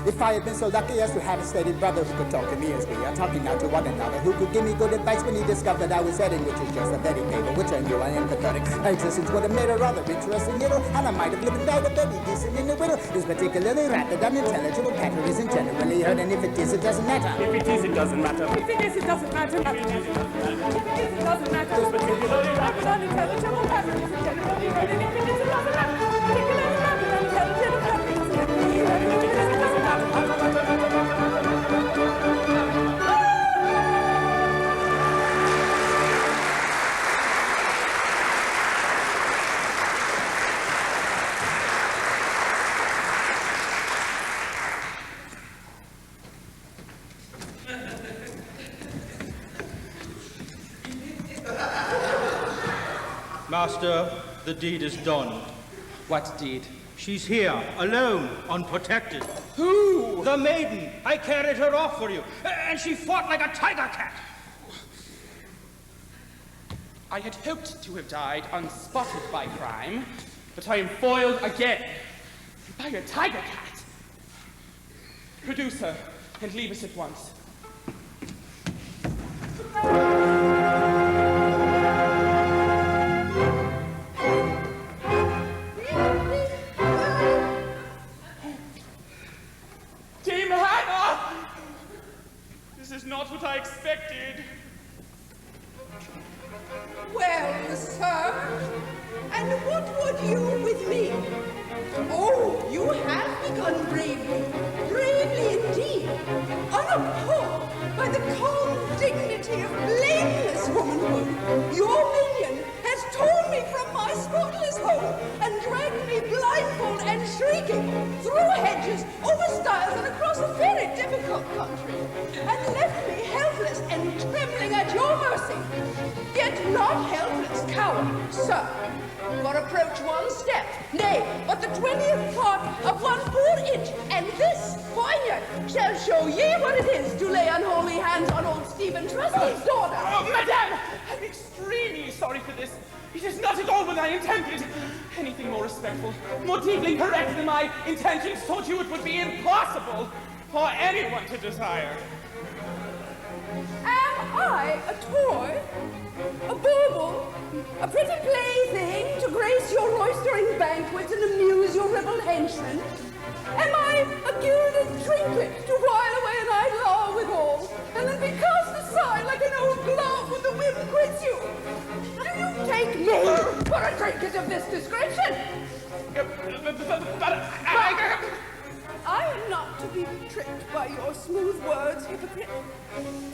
Speaker 12: If if I had been so lucky as to have a steady brother who could talk to me as we are talking now to one another, who could give me good advice when he discovered I was heading, which is just a very paper, which I knew I am pathetic. My existence would have made a rather interesting little, and I might have lived and died a very decent individual. Is particularly rapid, unintelligible, pattern isn't generally heard, and if it is, it doesn't matter.
Speaker 6: If it is, it doesn't matter.
Speaker 11: If it is, it doesn't matter. If it is, it doesn't matter. If it is, it doesn't matter.
Speaker 6: This particularly
Speaker 11: rapid, unintelligible, pattern isn't generally heard, and if it is, it doesn't matter. Particularly rapid, unintelligible, pattern isn't generally heard, and if it is, it doesn't matter.
Speaker 8: Master, the deed is done.
Speaker 16: What deed?
Speaker 8: She's here, alone, unprotected.
Speaker 16: Who?
Speaker 8: The maiden. I carried her off for you, and she fought like a tiger cat.
Speaker 6: I had hoped to have died unspotted by crime, but I am foiled again by a tiger cat. Produce her and leave us at once. Dame Hannah! This is not what I expected.
Speaker 2: Well, sir, and what would you with me? Oh, you have begun bravely, bravely indeed, unappalled by the calm dignity of blameless womanhood. Your minion has torn me from my spotless home and dragged me blindfold and shrieking through hedges, over stiles, and across a very difficult country, and left me helpless and trembling at your mercy. Yet not helpless, coward, sir. For approach one step, nay, but the 20th part of one poor inch, and this poignard shall show ye what it is to lay unholy hands on old Stephen Trusty's daughter.
Speaker 6: Oh, madame, I'm extremely sorry for this. It is not at all what I intended. Anything more respectful, more deeply correct than my intentions told you it would be impossible for anyone to desire.
Speaker 2: Am I a toy? A bauble? A pretty plaything to grace your roistering banquets and amuse your rebel henchmen? Am I a gilded trinket to while away an idle hour withal, and then be cast aside like an old glove when the whim quits you? Do you take me for a trinket of this description? I am not to be tricked by your smooth words, hypocrite.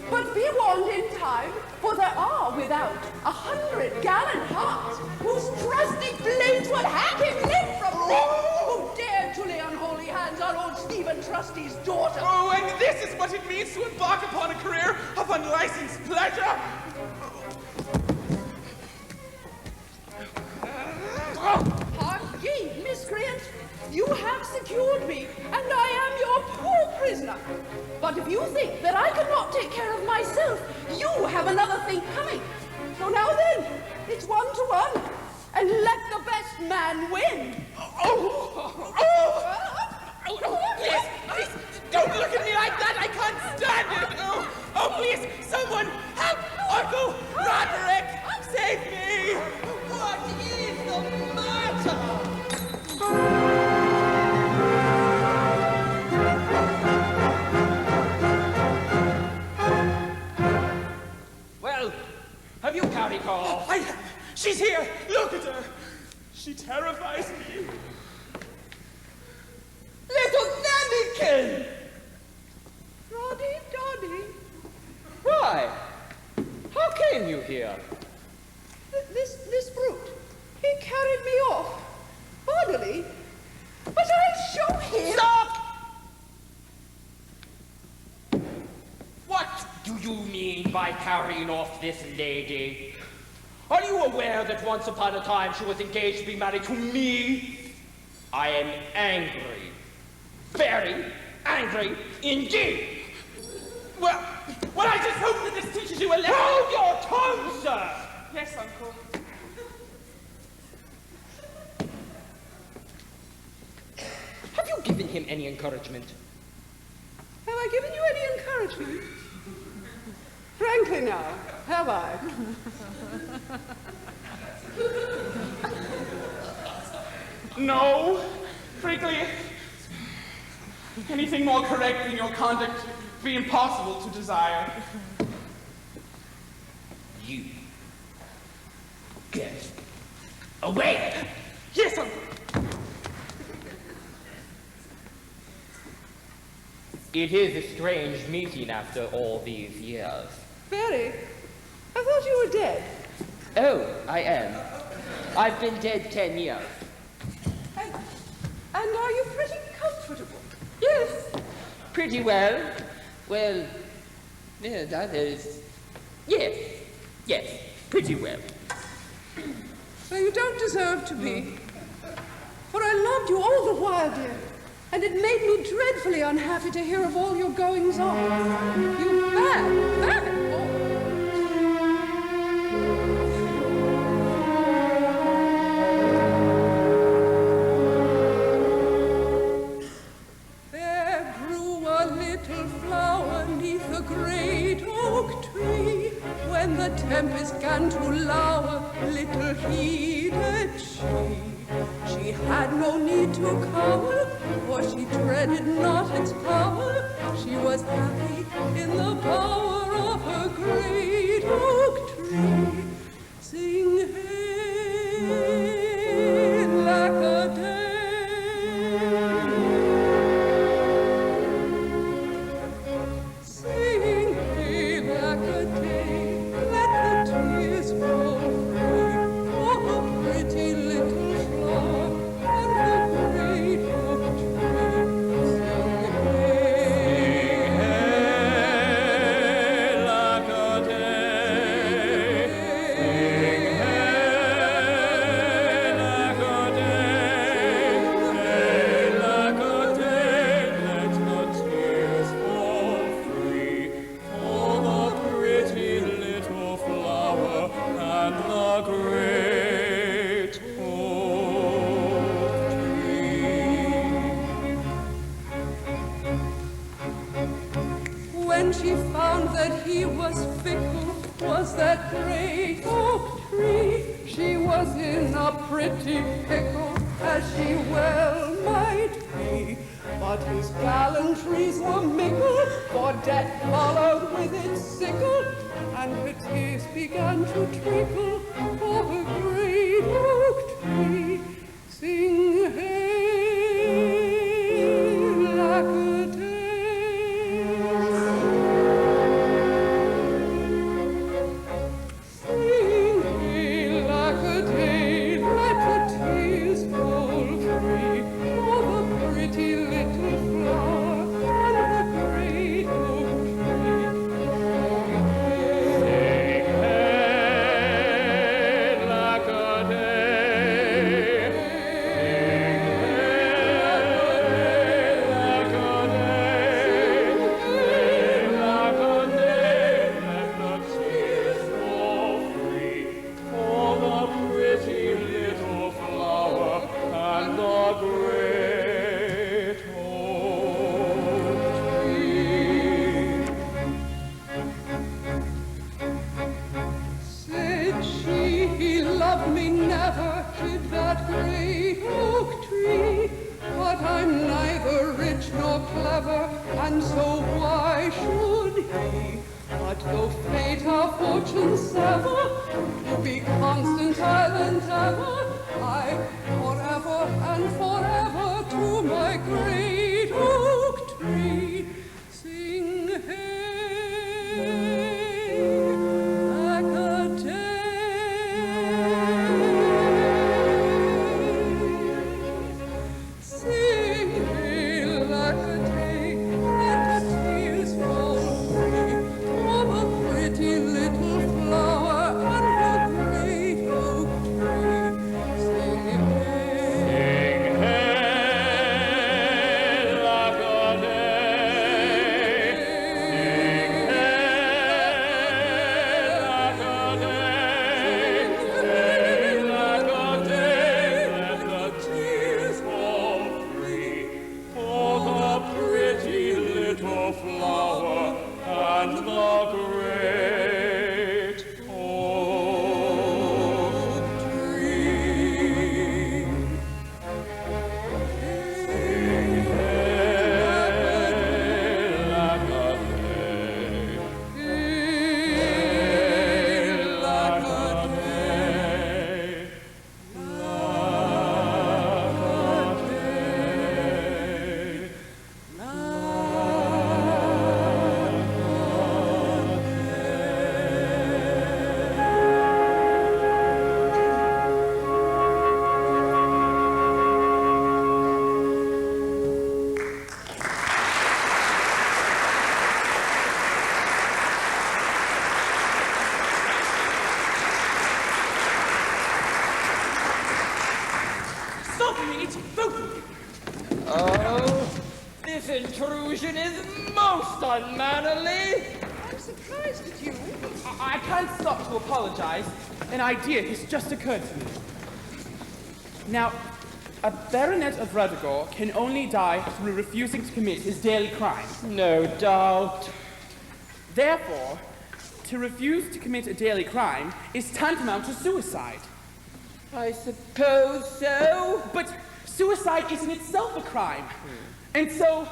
Speaker 2: But be warned in time, for there are without 100 gallant hearts whose trusty blades would hack him limb from limb, who dare to lay unholy hands on old Stephen Trusty's daughter.
Speaker 6: Oh, and this is what it means to embark upon a career of unlicensed pleasure.
Speaker 2: Hark ye, miscreant! You have secured me, and I am your poor prisoner. But if you think that I cannot take care of myself, you have another thing coming. So now then, it's 1-to-1, and let the best man win.
Speaker 6: Please, don't look at me like that. I can't stand it. Oh, please, someone help Uncle Roderick. Save me. What is the matter?
Speaker 16: Well, have you carried her off?
Speaker 6: I have. She's here. Look at her. She terrifies me.
Speaker 16: Little Nannykin!
Speaker 2: Roddy.
Speaker 16: Why? How came you here?
Speaker 2: This brute, he carried me off, bodily, but I'll show him.
Speaker 16: Stop! What do you mean by carrying off this lady? Are you aware that once upon a time she was engaged to be married to me? I am angry. Very angry indeed.
Speaker 6: Well, I just hope that this teaches you a lesson.
Speaker 16: Hold your tongue, sir!
Speaker 6: Yes, Uncle.
Speaker 16: Have you given him any encouragement?
Speaker 2: given you any encouragement? Frankly now, have I?
Speaker 6: No, frankly, anything more correct than your conduct would be impossible to desire.
Speaker 16: You get away!
Speaker 6: Yes, sir.
Speaker 16: It is a strange meeting after all these years.
Speaker 2: Fairy, I thought you were dead.
Speaker 16: Oh, I am. I've been dead 10 years.
Speaker 2: And are you pretty comfortable? Yes.
Speaker 16: Pretty well. Well, yeah, that is... Yes, pretty well.
Speaker 2: Well, you don't deserve to be. For I loved you all the while, dear. And it made me dreadfully unhappy to hear of all your goings-on. You bad boy. There grew a little flower 'neath a great oak tree. When the tempest 'gan to lower, little heeded she. She had no need to cower, for she dreaded not its power. She was happy in the power of her great oak tree. Sing hey, lack-a-day. Sing hey, lack-a-day. Let the tears fall free for a pretty little flower and the great oak tree. Sing hey, lack-a-day. Sing hey, lack-a-day. Hey, lack-a-day. Let the tears fall free for the pretty little flower and the great oak tree. When she found that he was fickle, was that great oak tree, she was in a pretty pickle, as she well might be. But his gallantries were mickle, for death followed with its sickle, and her tears began to trickle for her great oak tree. Sing hey, lack-a-day. Sing hey, lack-a-day. Let the tears fall free for the pretty little flower and the great oak tree. Sing hey, lack-a-day. Said she, he loved me never, did that great oak tree. But I'm neither rich nor clever, and so why should he? But though fate our fortune sever, to be constant I'll endeavor, I forever and forever to my great oak tree. Sing hey, lack-a-day. Sing hey, lack-a-day. Let the tears fall free for the pretty little flower and the great oak tree. Sing hey,
Speaker 16: Oh, this intrusion is most unmannerly.
Speaker 6: I'm surprised at you. I can't stop to apologize. An idea has just occurred to me. Now, a baronet of Ruddigore can only die through refusing to commit his daily crime.
Speaker 16: No doubt.
Speaker 6: Therefore, to refuse to commit a daily crime is tantamount to suicide.
Speaker 16: I suppose so.
Speaker 6: But suicide is in itself a crime. And so,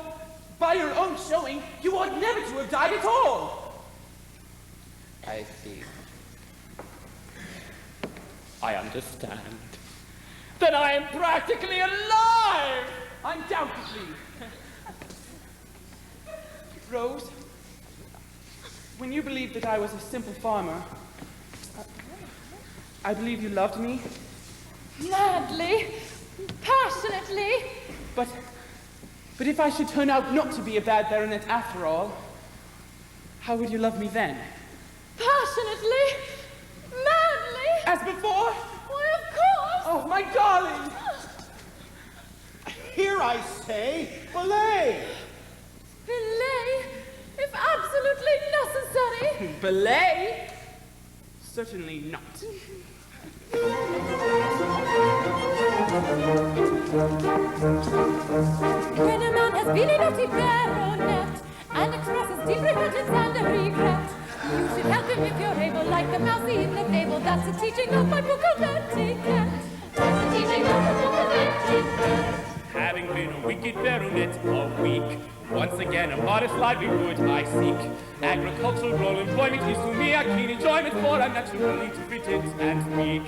Speaker 6: by your own showing, you ought never to have died at all.
Speaker 16: I see. I understand. Then I am practically alive!
Speaker 6: Undoubtedly. Rose, when you believed that I was a simple farmer, I believe you loved me.
Speaker 10: Madly, passionately.
Speaker 6: But if I should turn out not to be a bad baronet after all, how would you love me then?
Speaker 10: Passionately, madly.
Speaker 6: As before?
Speaker 10: Why, of course.
Speaker 6: Oh, my darling.
Speaker 14: Here I say, belay.
Speaker 10: Belay, if absolutely necessary.
Speaker 6: Belay? Certainly not.
Speaker 10: When a man has been a naughty baronet and expresses deep repentance and regret, you should help him if you're able, like the mouse in the fable. That's the teaching of my book of etiquette. That's the teaching of the book of etiquette.
Speaker 7: Having been a wicked baronet a week, once again a modest livelihood I seek. Agricultural employment is to me a keen enjoyment, for I'm naturally too fitted and weak.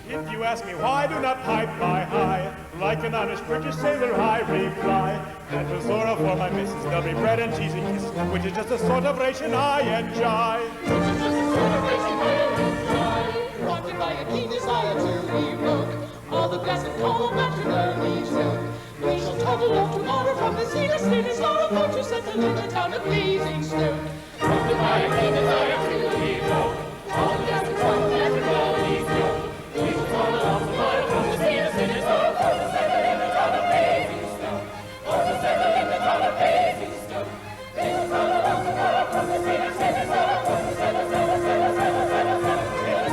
Speaker 9: If you ask me why I do not pipe my high, like an honest British sailor I reply, that was sort of for my missus, there'll be bread and cheese and kisses, which is just a sort of ration I enjoy.
Speaker 13: Prompted by a keen desire to evoke all the blessed call of matrimony took. We shall travel off tomorrow from the sea to state his sorrow to settle in the town of Basingstoke. Prompted by a keen desire to evoke all the blessed call of matrimony took. We shall travel off tomorrow from the sea to state his sorrow to settle in the town of Basingstoke. Or to settle in the town of Basingstoke. We shall travel off tomorrow from the sea to state his sorrow to settle in the town of Basingstoke.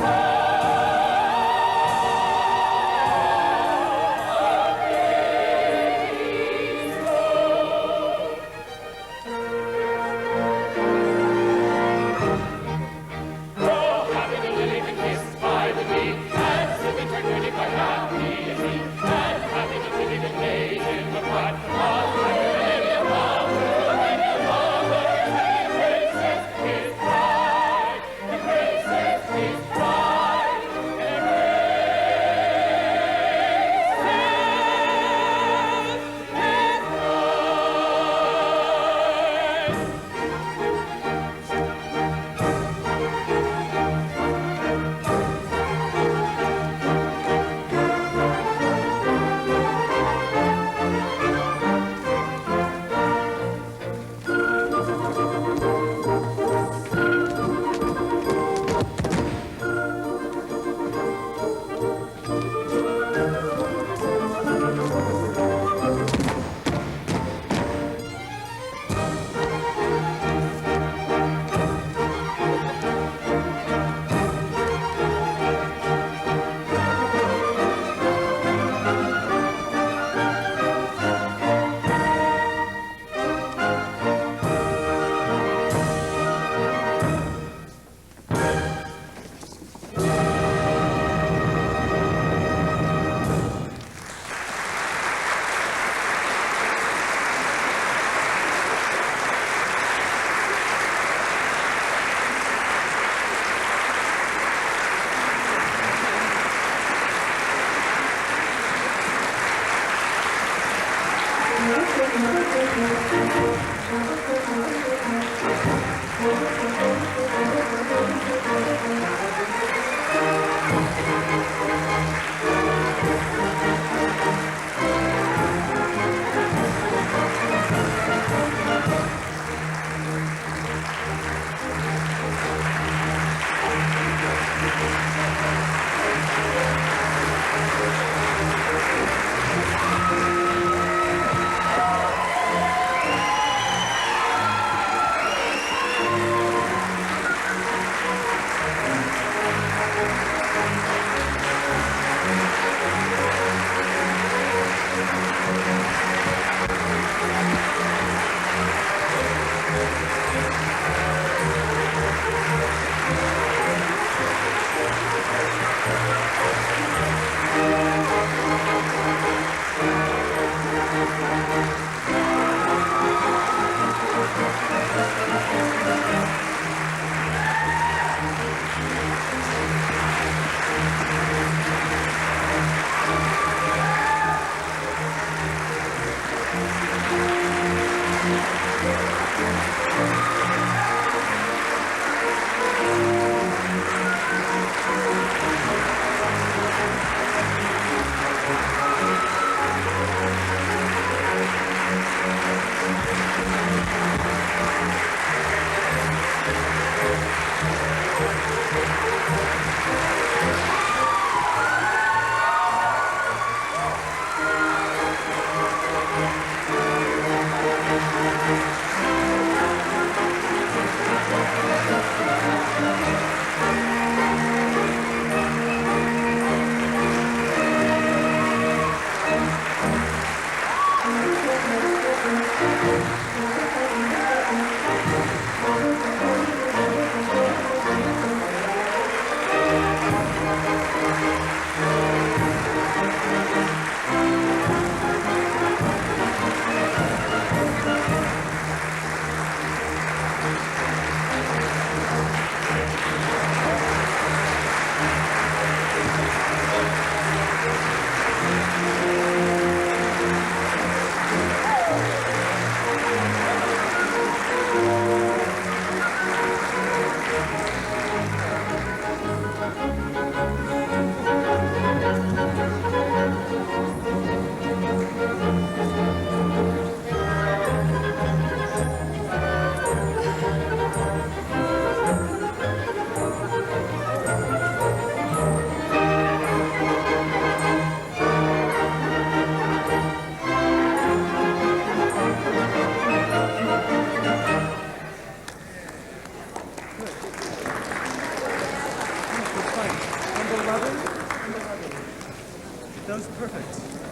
Speaker 17: That was perfect.